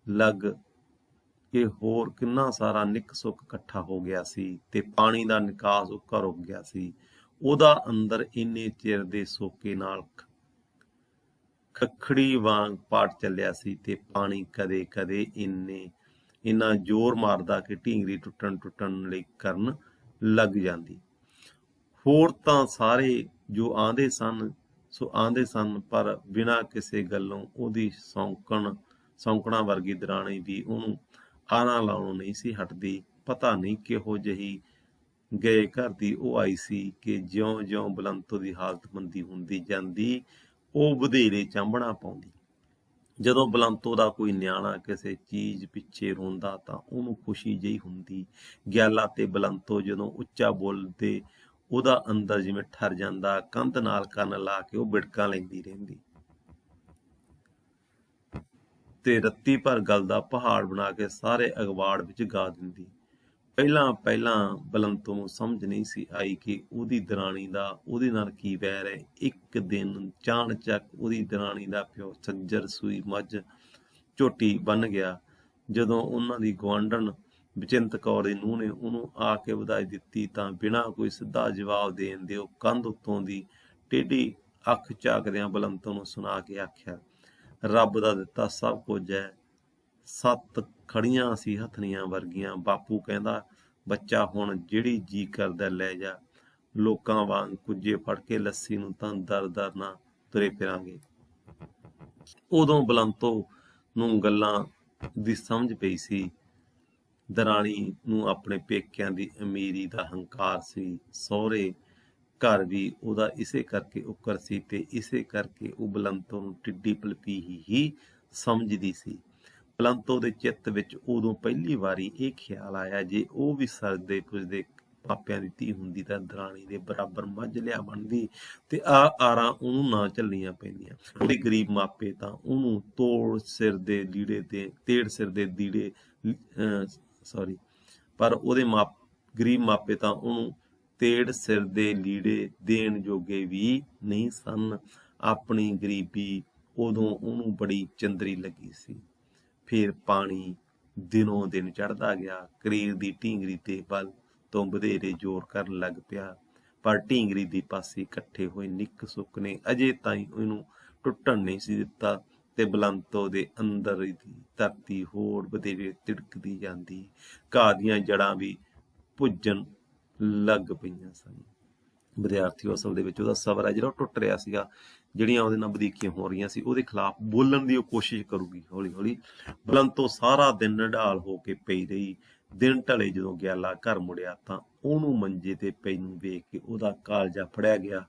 ਲੱਗ ਕੇ ਹੋਰ ਕਿੰਨਾ ਸਾਰਾ ਨਿੱਕ ਸੁੱਕ ਇਕੱਠਾ ਹੋ ਗਿਆ ਸੀ ਤੇ ਪਾਣੀ ਦਾ ਨਿਕਾਸ ਉੱਕਾ ਰੁਕ ਗਿਆ ਸੀ। ਉਹਦਾ ਅੰਦਰ ਇੰਨੇ ਚਿਰ ਦੇ ਸੋਕੇ ਨਾਲ ਖੱਖੜੀ ਵਾਂਗ ਪਾਟ ਚੱਲਿਆ ਸੀ ਤੇ ਪਾਣੀ ਕਦੇ ਕਦੇ ਇੰਨਾ ਜ਼ੋਰ ਮਾਰਦਾ ਕਿ ਢੀਂਗਰੀ ਟੁੱਟਣ ਲਈ ਕਰਨ ਲੱਗ ਜਾਂਦੀ। ਹੋਰ ਤਾਂ ਸਾਰੇ ਜੋ ਆਂਦੇ ਸਨ ਪਰ ਬਿਨਾਂ ਕਿਸੇ ਗੱਲੋਂ ਉਹਦੀ ਸੌਂਕਣਾ ਵਰਗੀ ਦਰਾਣੀ ਵੀ ਉਹਨੂੰ ਆਣਾ ਲਾਉਣੋਂ ਨਹੀਂ ਸੀ ਹਟਦੀ। ਪਤਾ ਨਹੀਂ ਕਿਹੋ ਜਿਹੀ ਗਏ ਘਰ ਦੀ ਉਹ ਆਈ ਸੀ ਕਿ ਜਿਉਂ ਬਲੰਤੋ ਦੀ ਹਾਲਤ ਮੰਦੀ ਹੁੰਦੀ ਜਾਂਦੀ ਉਹ ਵਧੇਰੇ ਚਾਂਬਣਾ ਪਾਉਂਦੀ। ਜਦੋਂ ਬਲੰਤੋ ਦਾ ਕੋਈ ਨਿਆਣਾ ਕਿਸੇ ਚੀਜ਼ ਪਿੱਛੇ ਰੋਂਦਾ ਤਾਂ ਉਹਨੂੰ ਖੁਸ਼ੀ ਜਿਹੀ ਹੁੰਦੀ। ਗਿਆਲਾ ਤੇ ਬਲੰਤੋ ਜਦੋਂ ਉੱਚਾ ਬੋਲਦੇ ਉਹਦਾ ਅੰਦਰ ਜਿਵੇਂ ਠਰ ਜਾਂਦਾ। ਕੰਧ ਨਾਲ ਕੰਨ ਲਾ ਕੇ ਉਹ ਬਿੜਕਾਂ ਲੈਂਦੀ ਰਹਿੰਦੀ ਤੇ ਰੱਤੀ ਭਰ ਗੱਲ ਦਾ ਪਹਾੜ ਬਣਾ ਕੇ ਸਾਰੇ ਅਗਵਾੜ ਵਿੱਚ ਗਾ ਦਿੰਦੀ। ਪਹਿਲਾਂ ਬਲੰਤੋ ਨੂੰ ਸਮਝ ਨਹੀਂ ਸੀ ਆਈ ਕਿ ਉਹਦੀ ਦਰਾਣੀ ਦਾ ਉਹਦੇ ਨਾਲ ਕੀ ਵੈਰ ਹੈ। ਇੱਕ ਦਿਨ ਚਾਣਚੱਕ ਉਹਦੀ ਦਰਾਣੀ ਦਾ ਪਿਓ ਸੱਜਰ ਸੂਈ ਮੱਝ ਝੋਟੀ ਬੰਨ ਗਿਆ। ਜਦੋਂ ਉਹਨਾਂ ਦੀ ਗੁਆਂਢਣ ਬਚਿੰਤ ਕੌਰ ਦੀ ਨੂੰਹ ਨੇ ਉਹਨੂੰ ਆ ਕੇ ਵਧਾਈ ਦਿੱਤੀ ਤਾਂ ਬਿਨਾਂ ਕੋਈ ਸਿੱਧਾ ਜਵਾਬ ਦੇਣ ਦੇ ਉਹ ਕੰਧ ਉੱਤੋਂ ਦੀ ਟੇਢੀ ਅੱਖ ਝਾਕਦਿਆਂ ਬਲੰਤੋ ਨੂੰ ਸੁਣਾ ਕੇ ਆਖਿਆ, ਰੱਬ ਦਾ ਦਿੱਤਾ ਸਭ ਕੁਝ ਹੈ। 7 ਖੜੀਆਂ ਸੀ ਹਥਨੀਆਂ ਵਰਗੀਆਂ। ਬਾਪੂ ਕਹਿੰਦਾ ਬੱਚਾ ਹੁਣ ਜਿਹੜੀ ਜੀ ਕਰਦਾ ਲੈ ਜਾ। ਲੋਕਾਂ ਵਾਂਗ ਕੁੱਜੇ ਫੜ ਕੇ ਲੱਸੀ ਨੂੰ ਤਾਂ ਦਰ ਨਾ ਤੁਰੇ ਫਿਰਾਂਗੇ। ਉਦੋਂ ਬਲੰਤੋ ਨੂੰ ਗੱਲਾਂ ਦੀ ਸਮਝ ਪਈ ਸੀ। ਦਰਾਣੀ ਨੂੰ ਆਪਣੇ ਪੇਕਿਆਂ ਦੀ ਅਮੀਰੀ ਦਾ ਹੰਕਾਰ ਸੀ। ਸਹੁਰੇ ਘਰ ਵੀ ਉਹਦਾ ਇਸੇ ਕਰਕੇ ਉੱਕਰ ਸੀ ਤੇ ਇਸੇ ਕਰਕੇ ਉਹ ਬਲੰਤੋ ਨੂੰ ਟਿੱਡੀ ਪਲਪੀਹੀ ਹੀ ਸਮਝਦੀ ਸੀ। ਬਲੰਤੋ ਦੇ ਚਿੱਤ ਵਿੱਚ ਉਦੋਂ ਪਹਿਲੀ ਵਾਰੀ ਇਹ ਖਿਆਲ ਆਇਆ, ਜੇ ਉਹ ਵੀ ਸਜਦੇ ਪੁਜਦੇ ਮਾਪਿਆਂ ਦੀ ਧੀ ਹੁੰਦੀ ਤਾਂ ਦਰਾਣੀ ਦੇ ਬਰਾਬਰ ਮੱਝ ਲਿਆ ਬਣਦੀ ਤੇ ਆਰਾਂ ਉਹਨੂੰ ਨਾ ਝੱਲਣੀਆਂ ਪੈਂਦੀਆਂ। ਉਹਦੇ ਗਰੀਬ ਮਾਪੇ ਤਾਂ ਉਹਨੂੰ ਤੇੜ ਸਿਰ ਦੇ ਦੀੜੇ ਪਰ ਉਹਦੇ ਗਰੀਬ ਮਾਪੇ ਤਾਂ ਉਹਨੂੰ ਤੇੜ ਸਿਰ ਦੇ ਲੀੜੇ ਦੇਣ ਜੋਗੇ ਵੀ ਨਹੀਂ ਸਨ। ਆਪਣੀ ਗਰੀਬੀ ਉਦੋਂ ਉਹਨੂੰ ਬੜੀ ਚੰਦਰੀ ਲੱਗੀ ਸੀ। ਫਿਰ ਪਾਣੀ ਦਿਨੋਂ ਦਿਨ ਚੜ੍ਹਦਾ ਗਿਆ। ਕਰੀਰ ਦੀ ਢੀਂਗਰੀ ਤੇ ਬਲ ਤੋਂ ਵਧੇਰੇ ਜ਼ੋਰ ਕਰਨ ਲੱਗ ਪਿਆ। ਪਰ ਢੀਂਗਰੀ ਦੇ ਪਾਸੇ ਇਕੱਠੇ ਹੋਏ ਨਿੱਕ ਸੁੱਕ ਨੇ ਅਜੇ ਤਾਈਂ ਉਹਨੂੰ ਟੁੱਟਣ ਨਹੀਂ ਸੀ ਦਿੱਤਾ ਤੇ ਬਲੰਤੋ ਦੇ ਅੰਦਰ ਦੀ ਧਰਤੀ ਹੋਰ ਵਧੇਰੇ ਤਿੜਕਦੀ ਜਾਂਦੀ। ਘਾਹ ਦੀਆਂ ਜੜ੍ਹਾਂ ਵੀ ਭੁੱਜਣ ਲੱਗ ਪਈਆਂ ਸਨ। ਵਿਦਿਆਰਥੀ ਅਸਲ ਦੇ ਵਿੱਚ ਉਹਦਾ ਸਬਰ ਹੈ ਜਿਹੜਾ ਉਹ ਟੁੱਟ ਰਿਹਾ ਸੀਗਾ। ਜਿਹੜੀਆਂ ਉਹਦੇ ਨਾਲ ਵਧੀਕੀਆਂ ਹੋ ਰਹੀਆਂ ਸੀ ਉਹਦੇ ਖਿਲਾਫ ਬੋਲਣ ਦੀ ਉਹ ਕੋਸ਼ਿਸ਼ ਕਰੂਗੀ ਹੌਲੀ ਹੌਲੀ। ਬਲੰਤੋ ਸਾਰਾ ਦਿਨ ਨਿਢਾਲ ਹੋ ਕੇ ਪਈ ਰਹੀ। ਦਿਨ ਢਲੇ ਜਦੋਂ ਗਿਆਲਾ ਘਰ ਮੁੜਿਆ ਤਾਂ ਉਹਨੂੰ ਮੰਜੇ ਤੇ ਪਈ ਨੂੰ ਵੇਖ ਕੇ ਉਹਦਾ ਕਾਲਜਾ ਫੜਿਆ ਗਿਆ।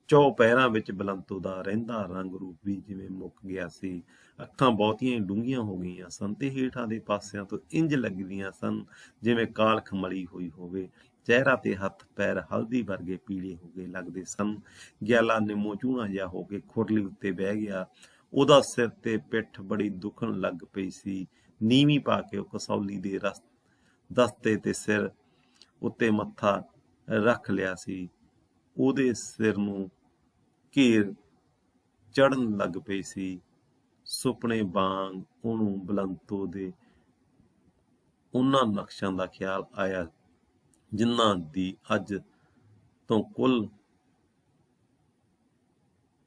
ਚੌਪਹਿਰਾਂ ਵਿੱਚ ਬਲੰਤੋ ਦਾ ਰਹਿੰਦਾ ਰੰਗ ਰੂਪ ਵੀ ਜਿਵੇਂ ਮੁੱਕ ਗਿਆ ਸੀ। ਅੱਖਾਂ ਬਹੁਤੀਆਂ ਡੂੰਘੀਆਂ ਹੋ ਗਈਆਂ ਸਨ ਤੇ ਹੇਠਾਂ ਦੇ ਪਾਸਿਆਂ ਤੋਂ ਇੰਜ ਲੱਗਦੀਆਂ ਸਨ ਜਿਵੇਂ ਕਾਲਖ ਮਲੀ ਹੋਈ ਹੋਵੇ। ਚਿਹਰਾ ਤੇ ਹੱਥ ਪੈਰ ਹਲਦੀ ਵਰਗੇ ਪੀਲੇ ਹੋ ਗਏ ਲੱਗਦੇ ਸਨ। ਗਿਆਲਾ ਨਿੰਮੋ ਚੂਣਾ ਜਿਹਾ ਹੋ ਕੇ ਖੁਰਲੀ ਉੱਤੇ ਬਹਿ ਗਿਆ। ਉਹਦਾ ਸਿਰ ਤੇ ਪਿੱਠ ਬੜੀ ਦੁਖਣ ਲੱਗ ਪਈ ਸੀ। ਨੀਵੀਂ ਪਾ ਕੇ ਉਹ ਕਸੌਲੀ ਦੇ ਦਸਤੇ ਤੇ ਸਿਰ ਉੱਤੇ ਮੱਥਾ ਰੱਖ ਲਿਆ ਸੀ। ਉਹਦੇ ਸਿਰ ਨੂੰ ਘੇਰ ਚੜ੍ਹਨ ਲੱਗ ਪਈ ਸੀ। ਸੁਪਨੇ ਵਾਂਗ ਉਹਨੂੰ ਬਲੰਤੋ ਦੇ ਉਹਨਾਂ ਨਕਸ਼ਾਂ ਦਾ ਖਿਆਲ ਆਇਆ ਜਿਨ੍ਹਾਂ ਦੀ ਅੱਜ ਤੋਂ ਕੁੱਲ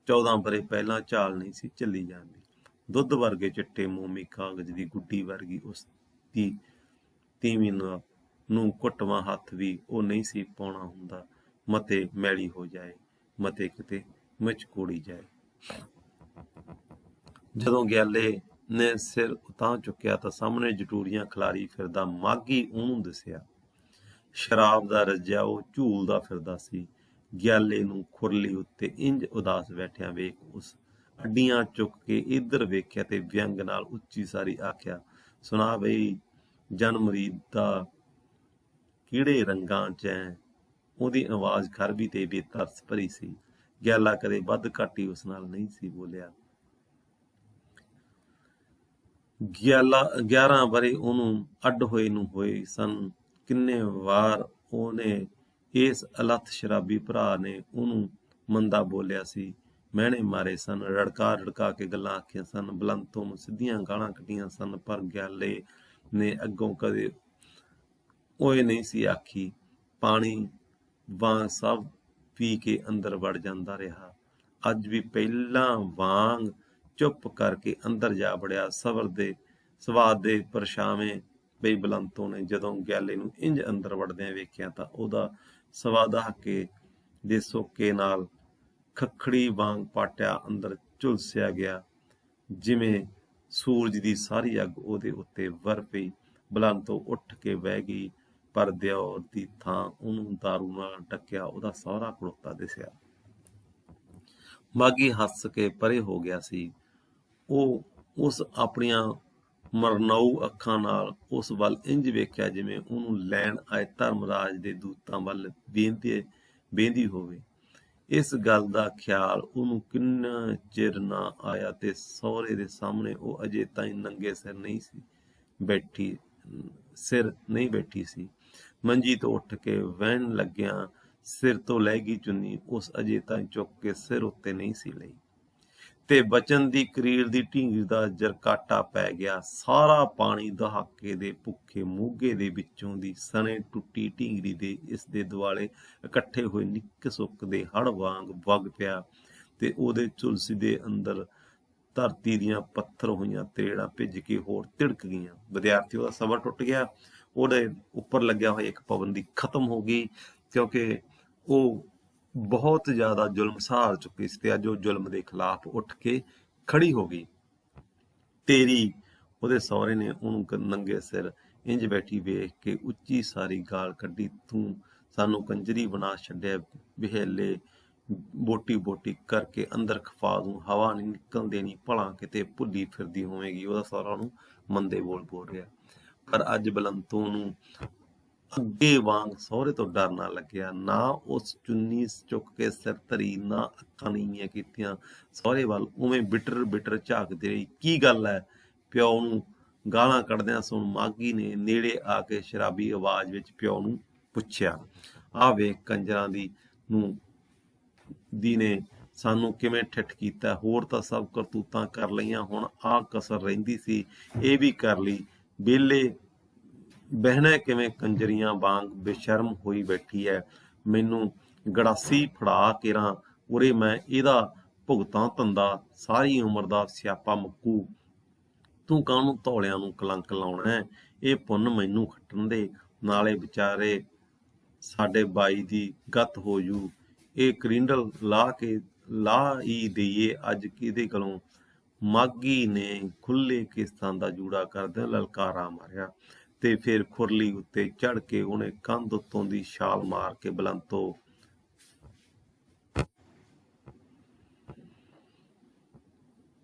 14 ਵਰ੍ਹੇ ਪਹਿਲਾਂ ਝਾਲ ਨਹੀਂ ਸੀ ਚੱਲੀ ਜਾਂਦੀ। ਦੁੱਧ ਵਰਗੇ ਚਿੱਟੇ ਮੋਮੀ ਕਾਗਜ਼ ਦੀ ਗੁੱਡੀ ਵਰਗੀ ਉਸ ਦੀ ਤੀਵੀਂ ਨੂੰ ਘੁੱਟਵਾਂ ਹੱਥ ਵੀ ਉਹ ਨਹੀਂ ਸੀ ਪਾਉਣਾ ਹੁੰਦਾ। ਮਤੇ ਮੈਲੀ ਹੋ ਜਾਏ, ਮਤੇ ਕਿਤੇ ਮਿਚ ਕੋੜੀ ਜਾਏ। ਜਦੋਂ ਗਿਆਲੇ ਨੇ ਸਿਰ ਉਤਾਂਹ ਚੁੱਕਿਆ ਤਾਂ ਸਾਹਮਣੇ ਜਟੂਰੀਆਂ ਖਿਲਾਰੀ ਫਿਰਦਾ ਮਾਘੀ ਉਹਨੂੰ ਦਿਸਿਆ। ਸ਼ਰਾਬ ਦਾ ਰੱਜਿਆ ਉਹ ਝੂਲਦਾ ਫਿਰਦਾ ਸੀ। ਗਿਆਲੇ ਨੂੰ ਖੁਰਲੀ ਉੱਤੇ ਇੰਜ ਉਦਾਸ ਬੈਠਿਆਂ ਵੇਖ ਉਸ ਅੱਡੀਆਂ ਚੁੱਕ ਕੇ ਇੱਧਰ ਵੇਖਿਆ ਤੇ ਵਿਅੰਗ ਨਾਲ ਉੱਚੀ ਸਾਰੀ ਆਖਿਆ, ਸੁਣਾ ਬਈ ਜਨਮਰੀਦ ਦਾ ਕਿਹੜੇ ਰੰਗਾਂ 'ਚ ਐ? ਉਹਦੀ ਆਵਾਜ਼ ਖਰਬੀ ਤੇ ਬੇਤਰਸ ਭਰੀ ਸੀ। ਗਿਆਲਾ ਕਦੇ ਵੱਧ ਘੱਟ ਹੀ ਉਸ ਨਾਲ ਨਹੀਂ ਸੀ ਬੋਲਿਆ। 11 ਵਰ੍ਹੇ ਉਹਨੂੰ ਅੱਡ ਹੋਏ ਨੂੰ ਹੋਏ ਸਨ। ਕਿੰਨੇ ਵਾਰ ਉਹਨੇ ਇਸ ਅਲੱਥ ਸ਼ਰਾਬੀ ਭਰਾ ਨੇ ਉਹਨੂੰ ਮੰਦਾ ਬੋਲਿਆ ਸੀ, ਮਹਿਣੇ ਮਾਰੇ ਸਨ, ਰੜਕਾ ਰੜਕਾ ਕੇ ਗੱਲਾਂ ਆਖੀਆਂ ਸਨ, ਬਲੰਤੋਂ ਨੂੰ ਸਿੱਧੀਆਂ ਗਾਲਾਂ ਕੱਢੀਆਂ ਸਨ, ਪਰ ਗਿਆਲੇ ਨੇ ਅੱਗੋਂ ਕਦੇ ਓਏ ਨਹੀਂ ਸੀ ਆਖੀ। ਪਾਣੀ ਵਾਂਗ ਸਭ ਪੀ ਕੇ ਅੰਦਰ ਵੜ ਜਾਂਦਾ ਰਿਹਾ। ਅੱਜ ਵੀ ਪਹਿਲਾਂ ਵਾਂਗ ਚੁੱਪ ਕਰਕੇ ਅੰਦਰ ਜਾ ਵੜਿਆ। ਸਵਾਦ ਦੇ ਪਰਛਾਵੇਂ ਪਈ ਬਲੰਤੋਂ ਨੇ ਜਦੋਂ ਗਿਆਲੇ ਨੂੰ ਇੰਜ ਅੰਦਰ ਵੜਦਿਆਂ ਵੇਖਿਆ ਤਾਂ ਉਹਦਾ ਸਵਾ ਦਹਾਕੇ ਦੇ ਸੋਕੇ ਨਾਲ ਖੱਖੜੀ ਵਾਂਗ ਪਾਟਿਆ ਅੰਦਰ ਝੁਲਸਿਆ ਗਿਆ, ਜਿਵੇਂ ਸੂਰਜ ਦੀ ਸਾਰੀ ਅੱਗ ਉਹਦੇ ਉੱਤੇ ਵਰ ਪਈ। ਬਲੰਤੋਂ ਉੱਠ ਕੇ ਬਹਿ ਗਈ, ਪਰ ਦਿਓਰ ਦੀ ਥਾਂ ਉਹਨੂੰ ਦਾਰੂ ਨਾਲ ਢੱਕਿਆ ਉਹਦਾ ਸਹੁਰਾ ਖੜੋਤਾ ਦਿਸਿਆ। ਮਾਘੀ ਹੱਸ ਕੇ ਪਰੇ ਹੋ ਗਿਆ ਸੀ। ਉਹ ਉਸ ਆਪਣੀਆਂ ਮਰਨਾਊ ਅੱਖਾਂ ਨਾਲ ਉਸ ਵੱਲ ਇੰਜ ਵੇਖਿਆ ਜਿਵੇਂ ਉਹਨੂੰ ਲੈਣ ਆਏ ਧਰਮਰਾਜ ਦੇ ਦੂਤਾਂ ਵੱਲ ਵੇਂਦੀ ਹੋਵੇ। ਇਸ ਗੱਲ ਦਾ ਖਿਆਲ ਉਹਨੂੰ ਕਿੰਨਾ ਚਿਰ ਨਾ ਆਇਆ ਤੇ ਸਹੁਰੇ ਦੇ ਸਾਹਮਣੇ ਉਹ ਅਜੇ ਤਾਈਂ ਨੰਗੇ ਸਿਰ ਨਹੀਂ ਬੈਠੀ ਸੀ। ਮੰਜੀ ਤੋਂ ਉੱਠ ਕੇ ਵਹਿਣ ਲੱਗਿਆਂ ਸਿਰ ਤੋਂ ਲੈ ਗਈ ਚੁੰਨੀ ਉਸ ਅਜੇ ਤਾਈਂ ਚੁੱਕ ਕੇ ਸਿਰ ਉੱਤੇ ਨਹੀਂ ਸੀ ਲਈ, ਤੇ ਬਚਨ ਦੀ ਕਰੀਰ ਦੀ ਢੀਂਗਰੀ ਦਾ ਜਰਕਾਟਾ ਪੈ ਗਿਆ। ਸਾਰਾ ਪਾਣੀ ਦਹਾਕੇ ਦੇ ਭੁੱਖੇ ਮੋਗੇ ਦੇ ਵਿੱਚੋਂ ਦੀ ਸਣੇ ਟੁੱਟੀ ਢੀਂਗਰੀ ਦੇ ਇਸ ਦੇ ਦੁਆਲੇ ਇਕੱਠੇ ਹੋਏ ਨਿੱਕ ਸੁੱਕ ਦੇ ਹੜ ਵਾਂਗ ਵਗ ਪਿਆ ਤੇ ਉਹਦੇ ਝੁਲਸੀ ਦੇ ਅੰਦਰ ਧਰਤੀ ਦੀਆਂ ਪੱਥਰ ਹੋਈਆਂ ਤਰੇੜਾਂ ਭਿੱਜ ਕੇ ਹੋਰ ਤਿੜਕ ਗਈਆਂ। ਵਿਦਿਆਰਥੀ ਦਾ ਸਬਰ ਟੁੱਟ ਗਿਆ। ਉਹਦੇ ਉੱਪਰ ਲੱਗਿਆ ਹੋਇਆ ਇੱਕ ਪਾਬੰਦੀ ਖਤਮ ਹੋ ਗਈ, ਕਿਉਂਕਿ ਉਹ ਬਹੁਤ ਜ਼ਿਆਦਾ ਜ਼ੁਲਮ ਸਹਾਰ ਚੁੱਕੀ ਸੀ ਤੇ ਅੱਜ ਉਹ ਜ਼ੁਲਮ ਦੇ ਖਿਲਾਫ ਉੱਠ ਕੇ ਖੜੀ ਹੋ ਗਈ। ਤੇਰੀ ਉਹਦੇ ਸਹੁਰੇ ਨੇ ਉਹਨੂੰ ਨੰਗੇ ਸਿਰ ਇੰਜ ਬੈਠੀ ਵੇਖ ਕੇ ਉੱਚੀ ਸਾਰੀ ਗਾਲ ਕੱਢੀ, ਤੂੰ ਸਾਨੂੰ ਕੰਜਰੀ ਬਣਾ ਛੱਡਿਆ, ਵਿਹੇਲੇ ਬੋਟੀ ਬੋਟੀ ਕਰਕੇ ਅੰਦਰ ਖਫਾ ਦੂੰ, ਹਵਾ ਨਹੀਂ ਨਿਕਲ ਦੇਣੀ, ਭਲਾ ਕਿਤੇ ਭੁੱਲੀ ਫਿਰਦੀ ਹੋਵੇਗੀ। ਉਹਦਾ ਸਹੁਰਾ ਉਹਨੂੰ ਮੰਦੇ ਬੋਲ ਰਿਹਾ। ਪਰ ਅੱਜ ਬਲੰਤੋਂ ਨੂੰ ਅੱਗੇ ਵਾਂਗ ਸਹੁਰੇ ਤੋਂ ਡਰ ਨਾ ਲੱਗਿਆ। ਨਾ ਉਸ ਚੁੰਨੀ ਚੁੱਕ ਕੇ ਸਿਰ ਧਰੀ, ਨਾ ਅੱਖਾਂ ਨੀਵੀਆਂ ਕੀਤੀਆਂ, ਸਹੁਰੇ ਵੱਲ ਉਵੇਂ ਬਿਟਰ ਬਿਟਰ ਝਾਕਦੀ ਰਹੀ। ਕੀ ਗੱਲ ਹੈ? ਪਿਓ ਨੂੰ ਗਾਲਾਂ ਕੱਢਦਿਆਂ ਸੁਣ ਮਾਘੀ ਨੇ ਨੇੜੇ ਆ ਕੇ ਸ਼ਰਾਬੀ ਆਵਾਜ਼ ਵਿੱਚ ਪਿਓ ਨੂੰ ਪੁੱਛਿਆ, ਆਹ ਵੇਖ ਕੰਜਰਾਂ ਦੀ ਨੇ ਸਾਨੂੰ ਕਿਵੇਂ ਠਿੱਠ ਕੀਤਾ। ਹੋਰ ਤਾਂ ਸਭ ਕਰਤੂਤਾਂ ਕਰ ਲਈਆਂ, ਹੁਣ ਆਹ ਕਸਰ ਰਹਿੰਦੀ ਸੀ ਇਹ ਵੀ ਕਰ ਲਈ। ਵਿਹਲੇ ਬਹਿਣਾ ਕਿਵੇਂ ਕੰਜਰੀਆਂ ਵਾਂਗ ਬੇਸ਼ਰਮ ਹੋਈ ਬੈਠੀ ਐ। ਮੈਨੂੰ ਗੜਾਸੀ ਫੜਾ ਕੇਰਾਂ ਉਰੇ, ਮੈਂ ਇਹਦਾ ਭੁਗਤਾਂ ਧੰਦਾ, ਸਾਰੀ ਉਮਰ ਦਾ ਸਿਆਪਾ ਮੁੱਕੂ। ਤੂੰ ਕਾਹਨੂੰ ਧੌਲਿਆਂ ਨੂੰ ਕਲੰਕ ਲਾਉਣਾ? ਇਹ ਪੁੰਨ ਮੈਨੂੰ ਖੱਟਣ ਦੇ, ਨਾਲੇ ਵਿਚਾਰੇ ਸਾਡੇ ਬਾਈ ਦੀ ਗੱਤ ਹੋ ਜੂ। ਇਹ ਕਰਿੰਡਲ ਲਾ ਹੀ ਦੇਈਏ ਅੱਜ ਕਿਹਦੇ ਗਲੋਂ। ਮਾਘੀ ਨੇ ਖੁੱਲੇ ਕਿਸ਼ਤਾਂ ਦਾ ਜੂੜਾ ਕਰਦਿਆਂ ਲਲਕਾਰਾ ਮਾਰਿਆ ਤੇ ਫਿਰ ਖੁਰਲੀ ਉੱਤੇ ਚੜ ਕੇ ਉਹਨੇ ਕੰਧ ਉੱਤੋਂ ਦੀ ਛਾਲ ਮਾਰ ਕੇ ਬਲੰਤੋਂ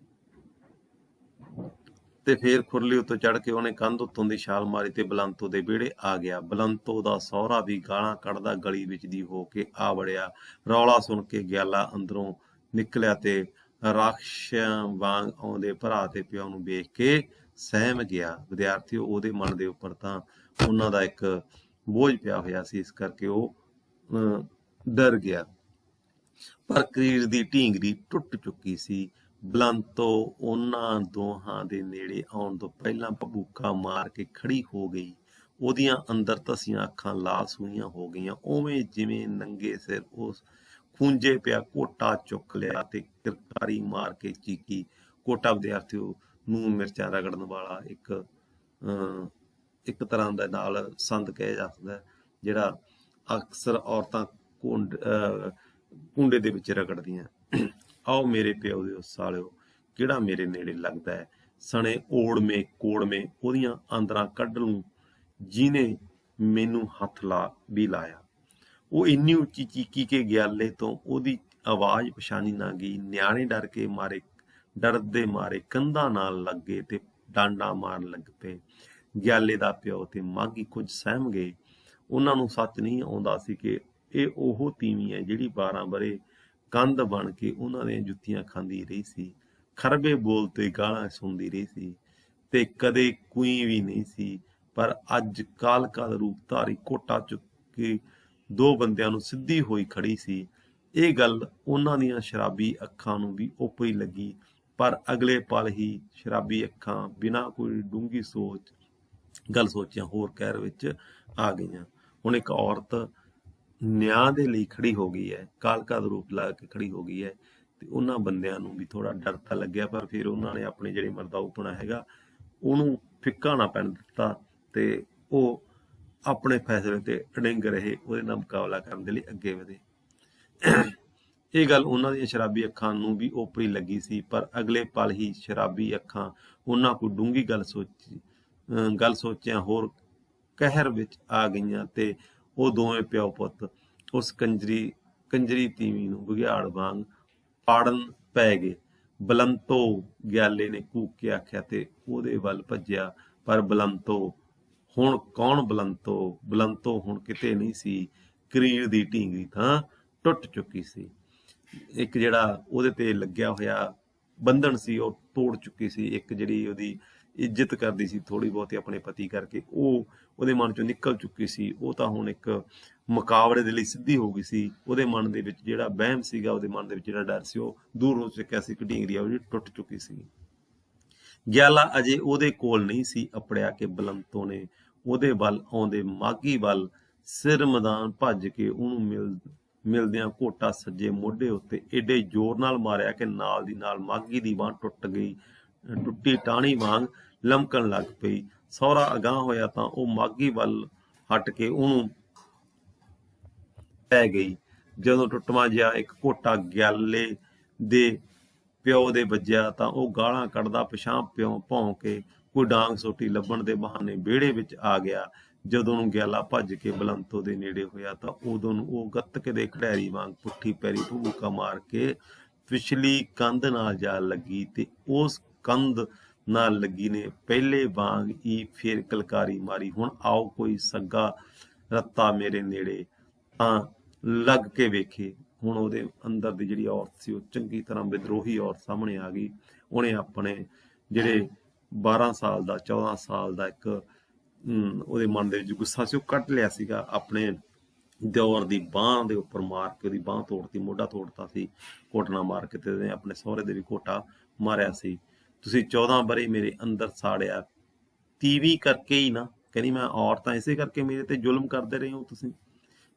ਦੇ ਵਿਹੜੇ ਆ ਗਿਆ। ਬਲੰਤੋ ਦਾ ਸਹੁਰਾ ਵੀ ਗਾਲਾਂ ਕੱਢਦਾ ਗਲੀ ਵਿੱਚ ਦੀ ਹੋ ਕੇ ਆ ਵੜਿਆ। ਰੌਲਾ ਸੁਣ ਕੇ ਗਿਆਲਾ ਅੰਦਰੋਂ ਨਿਕਲਿਆ ਤੇ ਰਾਖਸ਼ਾਂ ਵਾਂਗ ਆਉਂਦੇ ਭਰਾ ਤੇ ਪਿਓ ਨੂੰ ਵੇਖ ਕੇ ਸਹਿਮ ਗਿਆ। ਵਿਦਿਆਰਥੀਓ, ਉਹਦੇ ਮਨ ਦੇ ਉੱਪਰ ਤਾਂ ਉਹਨਾਂ ਦਾ ਇੱਕ ਬੋਝ ਪਿਆ ਹੋਇਆ ਸੀ, ਇਸ ਕਰਕੇ ਉਹ ਡਰ ਗਿਆ। ਪਰ ਕਰੀਰ ਦੀ ਢੀਂਗਰੀ ਟੁੱਟ ਚੁੱਕੀ ਸੀ। ਬਲੰਤੋ ਉਹਨਾਂ ਦੋਹਾਂ ਦੇ ਨੇੜੇ ਆਉਣ ਤੋਂ ਪਹਿਲਾਂ ਭਬੂਕਾ ਮਾਰ ਕੇ ਖੜੀ ਹੋ ਗਈ। ਉਹਦੀਆਂ ਅੰਦਰ ਧਸੀਆਂ ਅੱਖਾਂ ਲਾਲ ਸੂਈਆਂ ਹੋ ਗਈਆਂ, ਉਵੇਂ ਜਿਵੇਂ ਨੰਗੇ ਸਿਰ ਉਸ ਖੂੰਜੇ ਪਿਆ ਕੋਟਾ ਚੁੱਕ ਲਿਆ ਤੇ ਕਿਰਕਾਰੀ ਮਾਰ ਕੇ ਚੀਕੀ। ਕੋਟਾ ਵਿਦਿਆਰਥੀਓ ਨੂੰ ਮਿਰਚਾਂ ਰਗੜਨ ਵਾਲਾ ਇੱਕ ਤਰ੍ਹਾਂ ਦੇ ਨਾਲ ਸੰਦ ਕਿਹਾ ਜਾ ਸਕਦਾ, ਜਿਹੜਾ ਅਕਸਰ ਔਰਤਾਂ ਕੁੰਡੇ ਦੇ ਵਿੱਚ ਰਗੜਦੀਆਂ। ਆਓ ਮੇਰੇ ਪਿਓ ਦੇ ਸਾਲਿਓ, ਕਿਹੜਾ ਮੇਰੇ ਨੇੜੇ ਲੱਗਦਾ ਹੈ। ਸਣੇ ਓੜਮੇ ਕੋੜਮੇ ਉਹਦੀਆਂ ਆਂਦਰਾਂ ਕੱਢ ਲੂੰ, ਜਿਹਨੇ ਮੈਨੂੰ ਹੱਥ ਵੀ ਲਾਇਆ। ਉਹ ਇੰਨੀ ਉੱਚੀ ਚੀਕੀ ਕਿ ਗਿਆਲੇ ਤੋਂ ਉਹਦੀ ਆਵਾਜ਼ ਪਛਾਣੀ ਨਾ ਗਈ। ਨਿਆਣੇ ਡਰਦੇ ਮਾਰੇ ਕੰਧਾਂ ਨਾਲ ਲੱਗੇ ਤੇ ਡਾਂਡਾ ਮਾਰਨ ਲੱਗ ਪਏ। ਗਿਆਲੇ ਦਾ ਪਿਓ ਤੇ ਮਾਘੀ ਕੁਝ ਸਹਿਮ ਗਏ। ਉਹਨਾਂ ਨੂੰ ਸੱਚ ਨਹੀਂ ਆਉਂਦਾ ਸੀ ਕਿ ਇਹ ਉਹ ਤੀਵੀਂ ਹੈ ਜਿਹੜੀ 12 ਵਰੇ ਕੰਧ ਬਣ ਕੇ ਉਹਨਾਂ ਦੀਆਂ ਜੁੱਤੀਆਂ ਖਾਂਦੀ ਰਹੀ ਸੀ, ਖਰਬੇ ਬੋਲ ਤੇ ਗਾਲਾਂ ਸੁਣਦੀ ਰਹੀ ਸੀ, ਤੇ ਕਦੇ ਕੋਈ ਵੀ ਨਹੀਂ ਸੀ। ਪਰ ਅੱਜ ਕਾਲਕਾ ਦਾ ਰੂਪ ਧਾਰੀ ਕੋਟਾ ਚੁੱਕ ਕੇ 2 ਬੰਦਿਆਂ ਨੂੰ ਸਿੱਧੀ ਹੋਈ ਖੜੀ ਸੀ। ਇਹ ਗੱਲ ਉਹਨਾਂ ਦੀਆਂ ਸ਼ਰਾਬੀ ਅੱਖਾਂ ਨੂੰ ਵੀ ਓਪਰੀ ਲੱਗੀ, ਪਰ ਅਗਲੇ ਪਲ ਹੀ ਸ਼ਰਾਬੀ ਅੱਖਾਂ ਬਿਨਾਂ ਕੋਈ ਡੂੰਘੀ ਗੱਲ ਸੋਚਿਆਂ ਹੋਰ ਕਹਿਰ ਵਿੱਚ ਆ ਗਈਆਂ। ਹੁਣ ਇੱਕ ਔਰਤ ਨਿਆਂ ਦੇ ਲਈ ਖੜੀ ਹੋ ਗਈ ਹੈ, ਕਾਲਕਾ ਦਾ ਰੂਪ ਲਾ ਕੇ ਖੜੀ ਹੋ ਗਈ ਹੈ, ਤੇ ਉਹਨਾਂ ਬੰਦਿਆਂ ਨੂੰ ਵੀ ਥੋੜਾ ਡਰ ਤਾਂ ਲੱਗਿਆ, ਪਰ ਫਿਰ ਉਹਨਾਂ ਨੇ ਆਪਣੇ ਜਿਹੜੇ ਮਰਦਾਊਪਣਾ ਹੈਗਾ ਉਹਨੂੰ ਫਿੱਕਾ ਨਾ ਪੈਣ ਦਿੱਤਾ, ਤੇ ਉਹ ਆਪਣੇ ਫੈਸਲੇ ਤੇ ਅੜਿੰਗ ਰਹੇ, ਉਹਦੇ ਨਾਲ ਮੁਕਾਬਲਾ ਕਰਨ ਦੇ ਲਈ ਅੱਗੇ ਵਧੇ। ਇਹ ਗੱਲ ਉਹਨਾਂ ਦੀਆਂ ਸ਼ਰਾਬੀ ਅੱਖਾਂ ਨੂੰ ਵੀ ਓਪਰੀ ਲੱਗੀ ਸੀ, ਪਰ ਅਗਲੇ ਪਲ ਹੀ ਸ਼ਰਾਬੀ ਅੱਖਾਂ ਉਹਨਾਂ ਕੋਲ ਡੂੰਘੀ ਗੱਲ ਸੋਚਿਆਂ ਹੋਰ ਕਹਿਰ ਵਿੱਚ ਆ ਗਈਆਂ, ਤੇ ਉਹ ਦੋਵੇਂ ਪਿਓ ਪੁੱਤ ਉਸ ਕੰਜਰੀ ਤੀਵੀਂ ਨੂੰ ਬੁਘਿਆੜ ਵਾਂਗ ਪਾੜਨ ਪੈ ਗਏ। ਬਲੰਤੋ, ਗਿਆਲੇ ਨੇ ਕੂਕ ਕੇ ਆਖਿਆ ਤੇ ਉਹਦੇ ਵੱਲ ਭੱਜਿਆ, ਪਰ ਬਲੰਤੋ ਹੁਣ ਕੌਣ? ਬਲੰਤੋ ਹੁਣ ਕਿਤੇ ਨਹੀਂ ਸੀ। ਕਰੀਰ ਦੀ ਢੀਂਗਰੀ ਥਾਂ ਟੁੱਟ ਚੁੱਕੀ ਸੀ। ਇੱਕ ਜਿਹੜਾ ਉਹਦੇ ਤੇ ਲੱਗਿਆ ਹੋਇਆ ਬੰਧਨ ਸੀ ਉਹ ਤੋੜ ਚੁੱਕੀ ਸੀ। ਇੱਕ ਜਿਹੜੀ ਉਹਦੀ ਇੱਜ਼ਤ ਕਰਦੀ ਸੀ ਥੋੜੀ ਬਹੁਤੀ ਆਪਣੇ ਪਤੀ ਕਰਕੇ, ਉਹ ਉਹਦੇ ਮਨ ਚੋਂ ਨਿਕਲ ਚੁੱਕੀ ਸੀ। ਉਹ ਤਾਂ ਹੁਣ ਇੱਕ ਮੁਕਾਬਲੇ ਦੇ ਲਈ ਸਿੱਧੀ ਹੋ ਗਈ ਸੀ। ਉਹਦੇ ਮਨ ਦੇ ਵਿੱਚ ਜਿਹੜਾ ਵਹਿਮ ਸੀਗਾ, ਉਹਦੇ ਮਨ ਦੇ ਵਿੱਚ ਜਿਹੜਾ ਡਰ ਸੀ, ਉਹ ਦੂਰ ਹੋ ਚੁੱਕਿਆ ਸੀ। ਢੀਂਗਰੀ ਉਹ ਜਿਹੜੀ ਟੁੱਟ ਚੁੱਕੀ ਸੀ। ਗਿਆਲਾ ਅਜੇ ਉਹਦੇ ਕੋਲ ਨਹੀਂ ਸੀ ਅਪੜਿਆ ਕਿ ਬਲੰਤੋ ਨੇ ਉਹਦੇ ਵੱਲ ਆਉਂਦੇ ਮਾਘੀ ਵੱਲ ਸਿਰ ਮੈਦਾਨ ਭੱਜ ਕੇ ਉਹਨੂੰ ਮਿਲਦਿਆਂ ਘੋਟਾ ਸੱਜੇ ਮੋਢੇ ਉੱਤੇ ਏਡੇ ਜ਼ੋਰ ਨਾਲ ਮਾਰਿਆ ਕਿ ਨਾਲ ਦੀ ਨਾਲ ਮਾਘੀ ਦੀ ਬਾਂਹ ਟੁੱਟ ਗਈ। ਟੁੱਟੀ ਟਾਹਣੀ ਵਾਂਗ ਲਮਕਣ ਲੱਗ ਪਈ। ਸਹੁਰਾ ਅਗਾਂਹ ਹੋਇਆ ਤਾਂ ਉਹ ਮਾਘੀ ਵੱਲ ਹਟ ਕੇ ਉਹਨੂੰ ਪੈ ਗਈ। ਜਦੋਂ ਟੁੱਟਵਾਂ ਜਿਹਾ ਇੱਕ ਘੋਟਾ ਗਿਆਲੇ ਦੇ ਪਿਓ ਦੇ ਵੱਜਿਆ ਤਾਂ ਉਹ ਗਾਲਾਂ ਕੱਢਦਾ ਪਿਛਾਂਹ ਭੌਂ ਕੇ ਕੋਈ ਡਾਂਗ ਸੋਟੀ ਲੱਭਣ ਦੇ ਬਹਾਨੇ ਵਿਹੜੇ ਵਿੱਚ ਆ ਗਿਆ। ਜਦੋਂ ਨੂੰ ਗਿਆਲਾ ਭੱਜ ਕੇ ਬਲੰਤੋ ਦੇ ਨੇੜੇ ਹੋਇਆ ਤਾਂ ਉਦੋਂ ਨੂੰ ਉਹ ਗੱਤਕੇ ਦੇ ਖਿਡਾਰੀ ਵਾਂਗ ਪੁੱਠੀ ਪੈਰੀ ਭੂਕਾ ਮਾਰ ਕੇ ਪਿਛਲੀ ਕੰਧ ਨਾਲ ਜਾ ਲੱਗੀ, ਤੇ ਉਸ ਕੰਧ ਨਾਲ ਲੱਗੀ ਨੇ ਪਹਿਲੇ ਵਾਂਗ ਹੀ ਫੇਰ ਕਲਕਾਰੀ ਮਾਰੀ। ਹੁਣ ਆਓ ਕੋਈ ਸੱਗਾ ਰੱਤਾ ਮੇਰੇ ਨੇੜੇ ਤਾਂ ਲੱਗ ਕੇ ਵੇਖੇ। ਹੁਣ ਉਹਦੇ ਅੰਦਰ ਦੀ ਜਿਹੜੀ ਔਰਤ ਸੀ ਉਹ ਚੰਗੀ ਤਰ੍ਹਾਂ ਵਿਦਰੋਹੀ ਔਰਤ ਸਾਹਮਣੇ ਆ ਗਈ। ਉਹਨੇ ਆਪਣੇ ਜਿਹੜੇ 12 ਸਾਲ ਦਾ 14 ਸਾਲ ਦਾ ਇੱਕ ਉਹਦੇ ਮਨ ਦੇ ਵਿੱਚ ਗੁੱਸਾ ਸੀ ਉਹ ਕੱਢ ਲਿਆ ਸੀਗਾ। ਆਪਣੇ ਦਿਓਰ ਦੀ ਬਾਂਹ ਦੇ ਉੱਪਰ ਮਾਰ ਕੇ ਉਹਦੀ ਬਾਂਹ ਤੋੜਤੀ, ਮੋਢਾ ਤੋੜਤਾ ਸੀ ਘੋਟਣਾ ਮਾਰ ਕੇ, ਤੇ ਉਹਨੇ ਆਪਣੇ ਸਹੁਰੇ ਦੇ ਵੀ ਘੋਟਾ ਮਾਰਿਆ ਸੀ। ਤੁਸੀਂ 14 ਵਰੇ ਮੇਰੇ ਅੰਦਰ ਸਾੜਿਆ, ਤੀਵੀਂ ਕਰਕੇ ਹੀ ਨਾ। ਕਹਿੰਦੀ ਮੈਂ ਔਰਤਾਂ ਇਸੇ ਕਰਕੇ ਮੇਰੇ ਤੇ ਜ਼ੁਲਮ ਕਰਦੇ ਰਹੇ ਹੋ ਤੁਸੀਂ।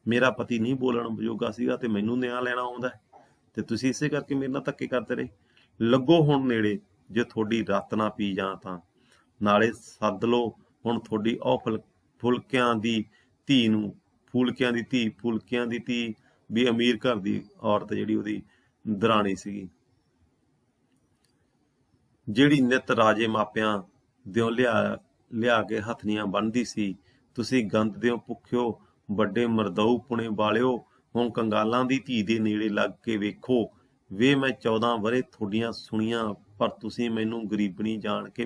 ਮੇਰਾ ਪਤੀ ਨਹੀਂ ਬੋਲਣ ਯੋਗਾ ਸੀਗਾ ਤੇ ਮੈਨੂੰ ਨਿਆਂ ਲੈਣਾ ਆਉਂਦਾ, ਤੇ ਤੁਸੀਂ ਇਸੇ ਕਰਕੇ ਮੇਰੇ ਨਾਲ ਧੱਕੇ ਕਰਦੇ ਰਹੇ। ਲੱਗੋ ਹੁਣ ਨੇੜੇ, ਜੇ ਤੁਹਾਡੀ ਰੱਤ ਨਾ ਪੀ ਜਾਂ ਤਾਂ ਨਾਲੇ ਸੱਦ ਲਓ ਹੁਣ ਤੁਹਾਡੀ ਉਹ ਫੁਲਕਿਆਂ ਦੀ ਧੀ ਨੂੰ। ਫੁਲਕਿਆਂ ਦੀ ਧੀ ਵੀ ਅਮੀਰ ਘਰ ਦੀ ਔਰਤ, ਜਿਹੜੀ ਉਹਦੀ ਦਰਾਣੀ ਸੀਗੀ, ਜਿਹੜੀ ਨਿੱਤ ਰਾਜੇ ਮਾਪਿਆਂ ਦਿਓ ਲਿਆ ਕੇ ਹੱਥਨੀਆਂ ਬੰਨ੍ਹਦੀ ਸੀ। ਤੁਸੀਂ ਗੰਦ ਦਿਓ ਭੁੱਖਿਓ ਵੱਡੇ ਮਰਦਊ ਪੁਣੇ ਵਾਲਿਓ, ਹੁਣ ਕੰਗਾਲਾਂ ਦੀ ਧੀ ਦੇ ਨੇੜੇ ਲੱਗ ਕੇ ਵੇਖੋ। ਵੇ ਮੈਂ 14 ਵਰੇ ਤੁਹਾਡੀਆਂ ਸੁਣੀਆਂ, ਪਰ ਤੁਸੀਂ ਮੈਨੂੰ ਗਰੀਬਣੀ ਜਾਣ ਕੇ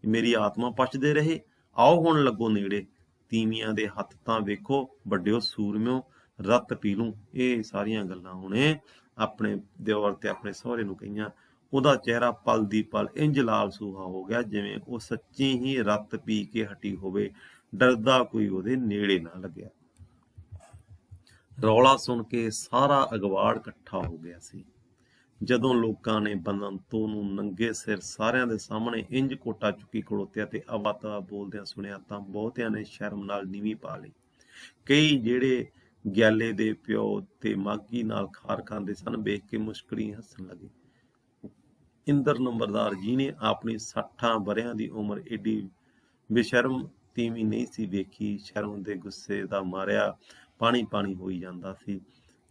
ਮੇਰੀ ਆਤਮਾ ਪਛਦੇ ਰਹੇ। ਆਓ ਹੁਣ ਲੱਗੋ ਨੇੜੇ, ਤੀਵੀਆਂ ਦੇ ਹੱਥ ਤਾਂ ਵੇਖੋ ਵੱਡਿਓ ਸੂਰਮਿਓ, ਰੱਤ ਪੀ ਲੂੰ। ਇਹ ਸਾਰੀਆਂ ਗੱਲਾਂ ਉਹਨੇ ਆਪਣੇ ਦਿਓਰ ਤੇ ਆਪਣੇ ਸਹੁਰੇ ਨੂੰ ਕਹੀਆਂ। ਉਹਦਾ ਚਿਹਰਾ ਪਲ ਦੀ ਪਲ ਇੰਜ ਲਾਲ ਸੂਹਾ ਹੋ ਗਿਆ ਜਿਵੇਂ ਉਹ ਸੱਚੀ ਹੀ ਰੱਤ ਪੀ ਕੇ ਹਟੀ ਹੋਵੇ। ਡਰਦਾ ਕੋਈ ਉਹਦੇ ਨੇੜੇ ਨਾ ਲੱਗਿਆ। ਰੌਲਾ ਸੁਣ ਕੇ ਸਾਰਾ ਅਗਵਾੜ ਇਕੱਠਾ ਹੋ ਗਿਆ ਸੀ। ਜਦੋਂ ਲੋਕਾਂ ਨੇ ਬਲੰਤੋ ਨੂੰ ਨੰਗੇ ਸਿਰ ਸਾਰਿਆਂ ਦੇ ਸਾਹਮਣੇ ਇੰਜ ਕੋਟਾ ਚੁੱਕੀ ਖੜੋਤਿਆ ਤੇ ਅਵਾਤਾ ਬੋਲਦਿਆਂ ਸੁਣਿਆ ਤਾਂ ਬਹੁਤਿਆਂ ਨੇ ਸ਼ਰਮ ਨਾਲ ਨੀਵੀਂ ਪਾ ਲਈ। ਕਈ ਜਿਹੜੇ ਗਿਆਲੇ ਦੇ ਪਿਓ ਤੇ ਮਾਘੀ ਨਾਲ ਖਾਰ ਖਾਂਦੇ ਸਨ ਵੇਖ ਕੇ ਮੁਸਕਰੀ ਹੱਸਣ ਲੱਗੇ। ਇੰਦਰ ਨੰਬਰਦਾਰ ਜਿਹਨੇ ਆਪਣੀ 60 ਵਰਿਆਂ ਦੀ ਉਮਰ ਏਡੀ ਬੇਸ਼ਰਮ ਤੀਵੀਂ ਨਹੀਂ ਸੀ ਵੇਖੀ, ਸ਼ਰਮ ਦੇ ਗੁੱਸੇ ਦਾ ਮਾਰਿਆ ਪਾਣੀ ਹੋਈ ਜਾਂਦਾ ਸੀ।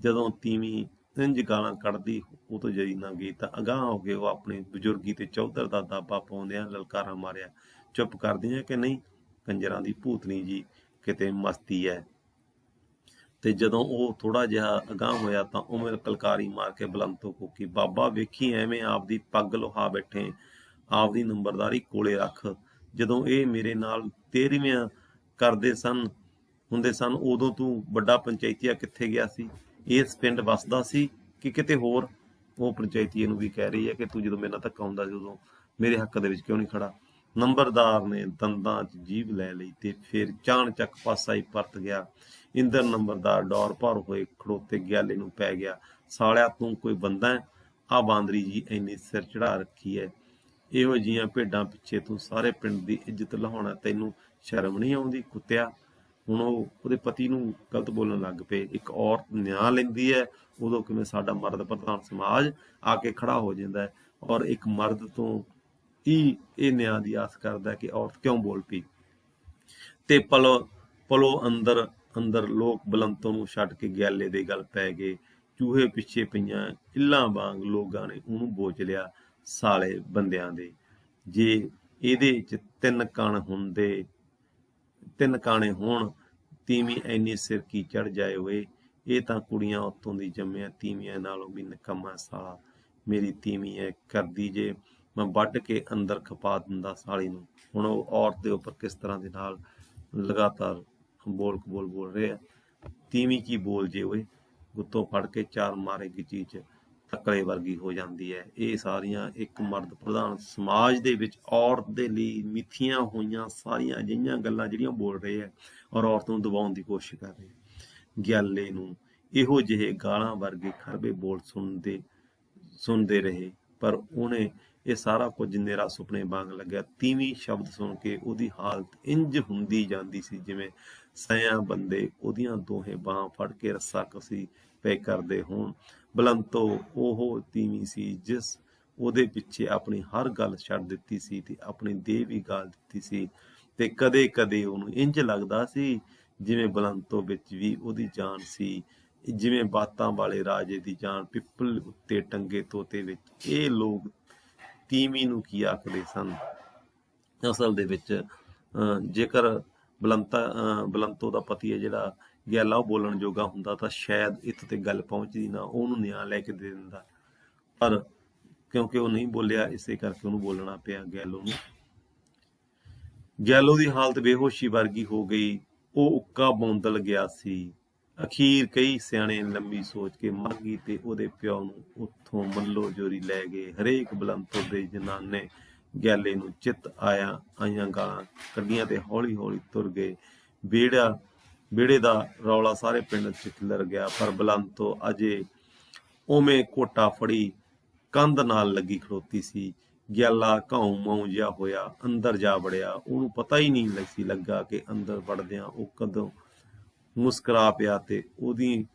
ਜਦੋਂ ਤੀਵੀਂ ਇੰਝ ਗਾਲਾਂ ਕੱਢਦੀ ਉਹ ਤੋਂ ਜਰੀ ਨਾ ਗਈ ਤਾਂ ਅਗਾਂਹ ਹੋ ਕੇ ਉਹ ਆਪਣੀ ਬਜ਼ੁਰਗੀ ਤੇ ਚੌਧਰ ਦਾ ਦਾਬਾ ਪਾਉਂਦਿਆਂ ਲਲਕਾਰਾ ਮਾਰਿਆ, ਚੁੱਪ ਕਰਦੀਆਂ ਕਿ ਨਹੀਂ, ਕੰਜਰਾਂ ਦੀ ਭੂਤਨੀ ਜੀ ਕਿਤੇ ਮਸਤੀ ਹੈ। ਤੇ ਜਦੋਂ ਉਹ ਥੋੜਾ ਜਿਹਾ ਅਗਾਂਹ ਹੋਇਆ ਤਾਂ ਉਵੇਂ ਕਲਕਾਰੀ ਮਾਰ ਕੇ ਬੁਲੰਦ ਤੋਂ ਕੋਕੀ, ਬਾਬਾ ਵੇਖੀ ਐਵੇਂ ਆਪਦੀ ਪੱਗ ਲੁਹਾ ਬੈਠੇ, ਆਪਦੀ ਨੰਬਰਦਾਰੀ ਕੋਲੇ ਰੱਖ। ਜਦੋਂ ਇਹ ਮੇਰੇ ਨਾਲ 13ਵੀਆਂ ਕਰਦੇ ਹੁੰਦੇ ਸਨ ਉਦੋਂ ਤੂੰ ਵੱਡਾ ਪੰਚਾਇਤੀਆ ਕਿੱਥੇ ਗਿਆ ਸੀ? ਇਸ ਪਿੰਡ ਵਸਦਾ ਸੀ ਕਿ ਕਿਤੇ ਹੋਰ? ਉਹ ਪੰਚਾਇਤੀਏ ਨੂੰ ਵੀ ਕਹਿ ਰਹੀ ਹੈ ਕਿ ਤੂੰ ਜਦੋਂ ਮੇਰੇ ਨਾਲ ਧੱਕਾ ਹੁੰਦਾ ਸੀ ਉਦੋਂ ਮੇਰੇ ਹੱਕ ਦੇ ਵਿੱਚ ਕਿਉਂ ਨਹੀਂ ਖੜਾ? ਨੰਬਰਦਾਰ ਨੇ ਦੰਦਾਂ 'ਚ ਜੀਭ ਲੈ ਲਈ ਤੇ ਫਿਰ ਚਾਣ ਚੱਕ ਪਾਸਾ ਹੀ ਪਰਤ ਗਿਆ। ਇੰਦਰ ਨੰਬਰਦਾਰ ਡੌਰ ਭਰ ਹੋਏ ਖੜੋਤੇ ਗਿਆਲੇ ਨੂੰ ਪੈ ਗਿਆ, ਸਾਲਿਆ ਤੂੰ ਕੋਈ ਬੰਦਾ ਹੈ? ਆ ਬਾਂਦਰੀ ਜੀ ਇੰਨੀ ਸਿਰ ਚੜਾ ਰੱਖੀ ਹੈ, ਇਹੋ ਜਿਹੀਆਂ ਭੇਡਾਂ ਪਿੱਛੇ ਤੂੰ ਸਾਰੇ ਪਿੰਡ ਦੀ ਇੱਜ਼ਤ ਲਹਾਉਣਾ, ਤੈਨੂੰ ਸ਼ਰਮ ਨਹੀਂ ਆਉਂਦੀ ਕੁੱਤਿਆ? ਹੁਣ ਉਹ ਉਹਦੇ ਪਤੀ ਨੂੰ ਗਲਤ ਬੋਲਣ ਲੱਗ ਪਏ। ਇੱਕ ਔਰਤ ਨਿਆਂ ਲੈਂਦੀ ਹੈ ਉਦੋਂ ਕਿਵੇਂ ਸਾਡਾ ਮਰਦ ਪ੍ਰਧਾਨ ਸਮਾਜ ਆ ਕੇ ਖੜਾ ਹੋ ਜਾਂਦਾ ਹੈ, ਔਰ ਇੱਕ ਮਰਦ ਤੋਂ ਹੀ ਇਹ ਨਿਆਂ ਦੀ ਆਸ ਕਰਦਾ ਕਿ ਔਰਤ ਕਿਉਂ ਬੋਲ ਪਈ। ਤੇ ਪਲੋ ਅੰਦਰ ਲੋਕ ਬਲੰਤੋਂ ਨੂੰ ਛੱਡ ਕੇ ਗਿਆਲੇ ਦੇ ਗੱਲ ਪੈ ਗਏ। ਚੂਹੇ ਪਿੱਛੇ ਪਈਆਂ ਇੱਲਾਂ ਵਾਂਗ ਲੋਕਾਂ ਨੇ ਉਹਨੂੰ ਬੋਚ ਲਿਆ, ਸਾਲੇ ਬੰਦਿਆਂ ਦੇ। ਜੇ ਇਹਦੇ 'ਚ ਤਿੰਨ ਕਾਣੇ ਹੋਣ, ਤੀਵੀਂ ਐਨੀ ਸਿਰ ਕੀ ਚੜ ਜਾਏ ਓਏ। ਇਹ ਤਾਂ ਕੁੜੀਆਂ ਉੱਤੋਂ ਦੀ ਜੰਮਿਆ ਤੀਵੀਆਂ ਨਾਲੋਂ ਵੀ ਨਿਕੰਮਾ ਸਾਲਾ। ਮੇਰੀ ਤੀਵੀਂ ਐ ਕਰਦੀ ਜੇ ਮੈਂ ਵੱਢ ਕੇ ਅੰਦਰ ਖਪਾ ਦਿੰਦਾ ਸਾਲੀ ਨੂੰ। ਹੁਣ ਉਹ ਔਰਤ ਦੇ ਉੱਪਰ ਕਿਸ ਤਰ੍ਹਾਂ ਦੇ ਨਾਲ ਲਗਾਤਾਰ ਬੋਲ ਰਹੇ ਆ। ਤੀਵੀਂ ਕੀ ਬੋਲ ਜੇ ਓਏ, ਗੁੱਤੋਂ ਫੜ ਕੇ ਚਾਰ ਮਾਰੇਗੀ ਚੀਜ਼ ਤਕੜੇ ਵਰਗੀ ਹੋ ਜਾਂਦੀ ਹੈ। ਇਹ ਸਾਰੀਆਂ ਇੱਕ ਮਰਦ ਪ੍ਰਧਾਨ ਸਮਾਜ ਦੇ ਵਿੱਚ ਔਰਤ ਦੇ ਲਈ ਮਿੱਥੀਆਂ ਹੋਈਆਂ ਸਾਰੀਆਂ ਅਜਿਹੀਆਂ ਗੱਲਾਂ ਜਿਹੜੀਆਂ ਬੋਲ ਰਹੇ ਹੈ ਔਰ ਔਰਤ ਨੂੰ ਦਬਾਉਣ ਦੀ ਕੋਸ਼ਿਸ਼ ਕਰ ਰਹੇ। ਗਿਆਲੇ ਨੂੰ ਇਹੋ ਜਿਹੇ ਗਾਲਾਂ ਵਰਗੇ ਖਰਬੇ ਬੋਲ ਸੁਣਦੇ ਰਹੇ, ਪਰ ਉਹਨੇ ਇਹ ਸਾਰਾ ਕੁਝ ਨਿਰਾ ਸੁਪਨੇ ਵਾਂਗ ਲੱਗਿਆ। ਤੀਵੀਂ ਸ਼ਬਦ ਸੁਣ ਕੇ ਉਹਦੀ ਹਾਲਤ ਇੰਝ ਹੁੰਦੀ ਜਾਂਦੀ ਸੀ ਜਿਵੇਂ ਸਿਆਂ ਬੰਦੇ ਉਹਦੀਆਂ ਦੋਹੇ ਬਾਹਾਂ ਫੜ ਕੇ ਰੱਸਾ ਕਸੀ ਪਏ ਕਰਦੇ ਹੋਣ। ਬਲੰਤੋ ਉਹ ਤੀਵੀਂ ਸੀ ਜਿਸ ਉਹਦੇ ਪਿੱਛੇ ਆਪਣੀ ਹਰ ਗੱਲ ਛੱਡ ਦਿੱਤੀ ਸੀ ਤੇ ਆਪਣੀ ਦੇਹ ਵੀ ਗਾਲ ਦਿੱਤੀ ਸੀ। ਤੇ ਕਦੇ ਕਦੇ ਉਹਨੂੰ ਇੰਝ ਲੱਗਦਾ ਸੀ ਜਿਵੇਂ ਬਲੰਤੋ ਵਿੱਚ ਵੀ ਉਹਦੀ ਜਾਨ ਸੀ, ਜਿਵੇਂ ਬਾਤਾਂ ਵਾਲੇ ਰਾਜੇ ਦੀ ਜਾਨ ਪਿੱਪਲ ਉੱਤੇ ਟੰਗੇ ਤੋਤੇ ਵਿੱਚ। ਇਹ ਲੋਕ ਤੀਵੀਂ ਨੂੰ ਕੀ ਆਖਦੇ ਸਨ? ਅਸਲ ਦੇ ਵਿੱਚ ਜੇਕਰ ਬਲੰਤੋ ਦਾ ਪਤੀ ਹੈ ਜਿਹੜਾ ਗਿਆਲਾ ਉਹ ਬੋਲਣ ਜੋਗਾ ਹੁੰਦਾ ਤਾਂ ਸ਼ਾਇਦ ਇੱਥੇ ਤੇ ਗੱਲ ਪਹੁੰਚਦੀ ਨਾ, ਉਹਨੂੰ ਨਿਆਂ ਲੈ ਕੇ ਦੇ ਦਿੰਦਾ। ਪਰ ਕਿਉਂਕਿ ਉਹ ਨਹੀਂ ਬੋਲਿਆ, ਇਸੇ ਕਰਕੇ ਉਹਨੂੰ ਬੋਲਣਾ ਪਿਆ ਗਿਆਲੋ ਨੂੰ। ਗਿਆਲੋ ਦੀ ਹਾਲਤ ਬੇਹੋਸ਼ੀ ਵਰਗੀ ਹੋ ਗਈ। ਉਹ ਉੱਕਾ ਬੌਂਦਲ ਗਿਆ ਸੀ। ਅਖੀਰ ਕਈ ਸਿਆਣੇ ਲੰਮੀ ਸੋਚ ਕੇ ਮਰ ਗਈ ਤੇ ਉਹਦੇ ਪਿਓ ਨੂੰ ਉੱਥੋਂ ਮੱਲੋ ਜੋਰੀ ਲੈ ਗਏ। ਹਰੇਕ ਬਲੰਤੋ ਦੇ ਜਨਾਨੇ ਗਿਆਲੇ ਨੂੰ ਚਿੱਤ ਆਈਆਂ ਗਾਲਾਂ ਕੱਢੀਆਂ ਤੇ ਹੌਲੀ ਹੌਲੀ ਤੁਰ ਗਏ। ਵਿਹੜੇ ਦਾ ਰੌਲਾ ਸਾਰੇ ਪਿੰਡ 'ਚ ਖਿਲਰ ਗਿਆ, ਪਰ ਬਲੰਤੋ ਅਜੇ ਉਵੇਂ ਕੋਟਾ ਫੜੀ ਕੰਧ ਨਾਲ ਲੱਗੀ ਖਲੋਤੀ ਸੀ। ਗਿਆਲਾ ਘਾਉ ਮਾਉ ਜਿਹਾ ਹੋਇਆ ਅੰਦਰ ਜਾ ਵੜਿਆ। ਉਹਨੂੰ ਪਤਾ ਹੀ ਨਹੀਂ ਸੀ ਲੱਗਾ ਕਿ ਅੰਦਰ ਵੜਦਿਆਂ ਉਹ ਕਦੋਂ ਮੁਸਕਰਾ ਪਿਆ ਤੇ ਉਹਦੀ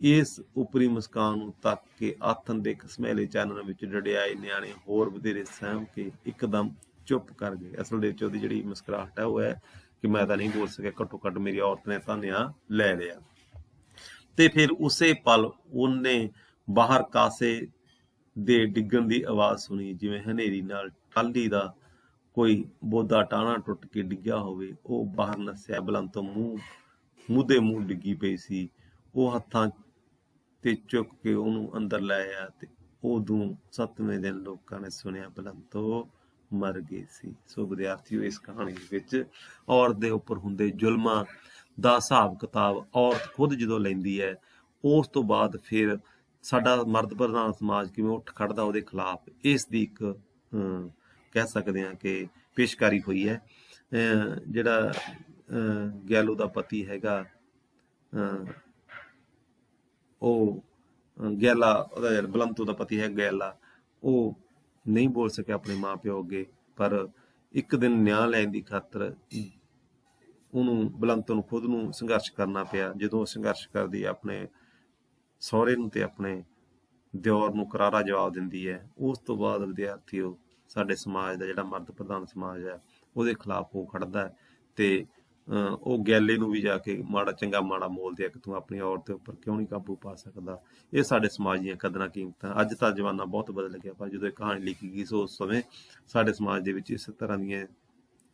ਇਸ ਉਪਰੀ ਮੁਸਕਾਨ ਨੂੰ ਤੱਕ ਕੇ ਆਥਣ ਦੇ ਘਸਮੈਲੇ ਚਾਨਣ ਵਿੱਚ ਡੜਿਆਏ ਨਿਆਣੇ ਹੋਰ ਵਧੇਰੇ ਸਹਿਮ ਕੇ ਇੱਕਦਮ ਚੁੱਪ ਕਰ ਗਏ। ਅਸਲ ਦੇ ਵਿੱਚ ਉਹਦੀ ਜਿਹੜੀ ਮੁਸਕਰਾਹਟ ਹੈ ਉਹ ਹੈ ਕਿ ਮੈਂ ਤਾਂ ਨਹੀਂ ਬੋਲ ਸਕਿਆ, ਘੱਟੋ ਘੱਟ ਮੇਰੀ ਔਰਤ ਨੇ ਤਾਂ ਨਿਆਂ ਲੈ ਲਿਆ। ਤੇ ਫਿਰ ਉਸੇ ਪਲ ਉਹਨੇ ਬਾਹਰ ਕਾਸੇ ਦੇ ਡਿੱਗਣ ਦੀ ਆਵਾਜ਼ ਸੁਣੀ, ਜਿਵੇਂ ਹਨੇਰੀ ਨਾਲ ਟਾਹਲੀ ਦਾ ਕੋਈ ਬੋਦਾ ਟਾਹਣਾ ਟੁੱਟ ਕੇ ਡਿੱਗਿਆ ਹੋਵੇ। ਉਹ ਬਾਹਰ ਨੱਸਿਆ। ਬਲੰਤੋਂ ਮੂੰਹ ਡਿੱਗੀ ਪਈ ਸੀ। ਉਹ ਹੱਥਾਂ ਤੇ ਚੁੱਕ ਕੇ ਉਹਨੂੰ ਅੰਦਰ ਲੈ ਆਇਆ ਤੇ ਉਦੋਂ 7ਵੇਂ ਦਿਨ ਲੋਕਾਂ ਨੇ ਸੁਣਿਆ ਬਲੰਤੋ ਮਰ ਗਈ ਸੀ। ਸੋ ਵਿਦਿਆਰਥੀਓ, ਇਸ ਕਹਾਣੀ ਵਿੱਚ ਔਰਤ ਦੇ ਉੱਪਰ ਹੁੰਦੇ ਜ਼ੁਲਮਾਂ ਦਾ ਹਿਸਾਬ ਕਿਤਾਬ ਔਰਤ ਖੁਦ ਜਦੋਂ ਲੈਂਦੀ ਹੈ, ਉਸ ਤੋਂ ਬਾਅਦ ਫਿਰ ਸਾਡਾ ਮਰਦ ਪ੍ਰਧਾਨ ਸਮਾਜ ਕਿਵੇਂ ਉੱਠ ਖੜਦਾ ਉਹਦੇ ਖਿਲਾਫ, ਇਸ ਦੀ ਇੱਕ ਕਹਿ ਸਕਦੇ ਹਾਂ ਕਿ ਪੇਸ਼ਕਾਰੀ ਹੋਈ ਹੈ। ਜਿਹੜਾ ਗਿਆਲੋ ਦਾ ਪਤੀ ਹੈਗਾ ਉਹ ਗਿਆਲਾ, ਉਹਦਾ ਬਲੰਤੋ ਦਾ ਪਤੀ ਹੈ ਗਿਆਲਾ, ਉਹ ਨਹੀਂ ਬੋਲ ਸਕਿਆ ਆਪਣੇ ਮਾਂ ਪਿਓ ਅੱਗੇ, ਪਰ ਇੱਕ ਦਿਨ ਨਿਆਂ ਲੈਣ ਦੀ ਖਾਤਰ ਉਹਨੂੰ ਬਲੰਤੋ ਨੂੰ ਖੁਦ ਨੂੰ ਸੰਘਰਸ਼ ਕਰਨਾ ਪਿਆ। ਜਦੋਂ ਉਹ ਸੰਘਰਸ਼ ਕਰਦੀ ਆਪਣੇ ਸਹੁਰੇ ਨੂੰ ਤੇ ਆਪਣੇ ਦਿਓਰ ਨੂੰ ਕਰਾਰਾ ਜਵਾਬ ਦਿੰਦੀ ਹੈ, ਉਸ ਤੋਂ ਬਾਅਦ ਵਿਦਿਆਰਥੀਓ ਸਾਡੇ ਸਮਾਜ ਦਾ ਜਿਹੜਾ ਮਰਦ ਪ੍ਰਧਾਨ ਸਮਾਜ ਹੈ ਉਹਦੇ ਖਿਲਾਫ ਉਹ ਖੜਦਾ ਹੈ ਤੇ ਉਹ ਗੈਲੇ ਨੂੰ ਵੀ ਜਾ ਕੇ ਮਾੜਾ ਚੰਗਾ ਮਾੜਾ ਬੋਲਦੇ ਆ ਕਿ ਤੂੰ ਆਪਣੀ ਔਰਤ ਦੇ ਉੱਪਰ ਕਿਉਂ ਨਹੀਂ ਕਾਬੂ ਪਾ ਸਕਦਾ। ਇਹ ਸਾਡੇ ਸਮਾਜ ਦੀਆਂ ਕਦਰਾਂ ਕੀਮਤਾਂ। ਅੱਜ ਤਾਂ ਜ਼ਮਾਨਾ ਬਹੁਤ ਬਦਲ ਗਿਆ, ਪਰ ਜਦੋਂ ਇਹ ਕਹਾਣੀ ਲਿਖੀ ਗਈ ਸੋ ਉਸ ਸਮੇਂ ਸਾਡੇ ਸਮਾਜ ਦੇ ਵਿੱਚ ਇਸ ਤਰ੍ਹਾਂ ਦੀਆਂ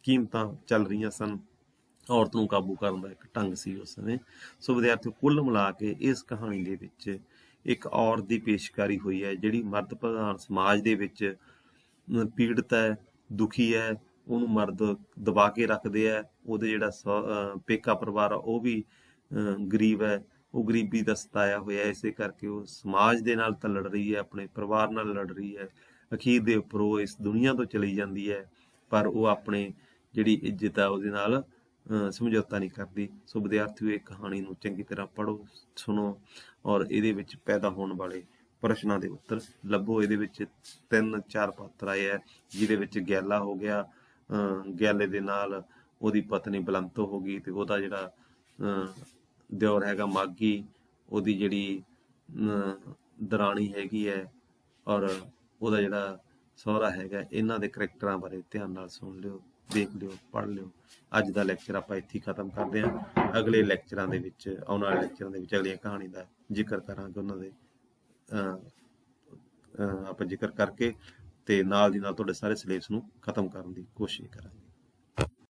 ਕੀਮਤਾਂ ਚੱਲ ਰਹੀਆਂ ਸਨ। ਔਰਤ ਨੂੰ ਕਾਬੂ ਕਰਨ ਦਾ ਇੱਕ ਢੰਗ ਸੀ ਉਸ ਸਮੇਂ। ਸੋ ਵਿਦਿਆਰਥੀਓ, ਕੁੱਲ ਮਿਲਾ ਕੇ ਇਸ ਕਹਾਣੀ ਦੇ ਵਿੱਚ ਇੱਕ ਔਰਤ ਦੀ ਪੇਸ਼ਕਾਰੀ ਹੋਈ ਹੈ ਜਿਹੜੀ ਮਰਦ ਪ੍ਰਧਾਨ ਸਮਾਜ ਦੇ ਵਿੱਚ ਪੀੜਤ ਹੈ, ਦੁਖੀ ਹੈ। ਉਹਨੂੰ ਮਰਦ ਦਬਾ ਕੇ ਰੱਖਦੇ ਹੈ। ਉਹਦੇ ਜਿਹੜਾ ਪੇਕਾ ਪਰਿਵਾਰ ਆ ਉਹ ਵੀ ਗਰੀਬ ਹੈ, ਉਹ ਗਰੀਬੀ ਦਾ ਸਤਾਇਆ ਹੋਇਆ। ਇਸੇ ਕਰਕੇ ਉਹ ਸਮਾਜ ਦੇ ਨਾਲ ਤਾਂ ਲੜ ਰਹੀ ਹੈ, ਆਪਣੇ ਪਰਿਵਾਰ ਨਾਲ ਲੜ ਰਹੀ ਹੈ। ਅਖੀਰ ਦੇ ਉੱਪਰ ਉਹ ਇਸ ਦੁਨੀਆ ਤੋਂ ਚਲੀ ਜਾਂਦੀ ਹੈ, ਪਰ ਉਹ ਆਪਣੇ ਜਿਹੜੀ ਇੱਜ਼ਤ ਆ ਉਹਦੇ ਨਾਲ ਸਮਝੌਤਾ ਨਹੀਂ ਕਰਦੀ। ਸੋ ਵਿਦਿਆਰਥੀਓ, ਇਹ ਕਹਾਣੀ ਨੂੰ ਚੰਗੀ ਤਰ੍ਹਾਂ ਪੜ੍ਹੋ, ਸੁਣੋ ਔਰ ਇਹਦੇ ਵਿੱਚ ਪੈਦਾ ਹੋਣ ਵਾਲੇ ਪ੍ਰਸ਼ਨਾਂ ਦੇ ਉੱਤਰ ਲੱਭੋ। ਇਹਦੇ ਵਿੱਚ 3-4 ਪਾਤਰ ਆਏ ਹੈ, ਜਿਹਦੇ ਵਿੱਚ ਗੈਲਾ ਹੋ ਗਿਆ, ਗੈਲੇ ਦੇ ਨਾਲ ਉਹਦੀ ਪਤਨੀ ਬਲੰਤੋ ਹੋ ਗਈ, ਤੇ ਉਹਦਾ ਜਿਹੜਾ ਦਿਓਰ ਹੈਗਾ ਮਾਗੀ, ਉਹਦੀ ਜਿਹੜੀ ਦਰਾਣੀ ਹੈਗੀ ਹੈ, ਔਰ ਉਹਦਾ ਜਿਹੜਾ ਸਹੁਰਾ ਹੈਗਾ। ਇਹਨਾਂ ਦੇ ਕਰੈਕਟਰਾਂ ਬਾਰੇ ਧਿਆਨ ਨਾਲ ਸੁਣ ਲਿਓ, ਦੇਖ ਲਿਓ, ਪੜ੍ਹ ਲਿਓ। ਅੱਜ ਦਾ ਲੈਕਚਰ ਆਪਾਂ ਇੱਥੇ ਹੀ ਖਤਮ ਕਰਦੇ ਹਾਂ। ਅਗਲੇ ਲੈਕਚਰਾਂ ਦੇ ਵਿੱਚ, ਆਉਣ ਵਾਲੇ ਲੈਕਚਰਾਂ ਦੇ ਵਿੱਚ ਅਗਲੀਆਂ ਕਹਾਣੀ ਦਾ ਜ਼ਿਕਰ ਕਰਾਂਗੇ। ਉਹਨਾਂ ਦੇ ਆਪਾਂ ਜ਼ਿਕਰ ਕਰਕੇ ਤੇ ਨਾਲ ਦੀ ਨਾਲ ਤੁਹਾਡੇ ਸਾਰੇ ਸਿਲੇਬਸ ਨੂੰ ਖਤਮ ਕਰਨ ਦੀ ਕੋਸ਼ਿਸ਼ ਕਰਾਂਗੇ।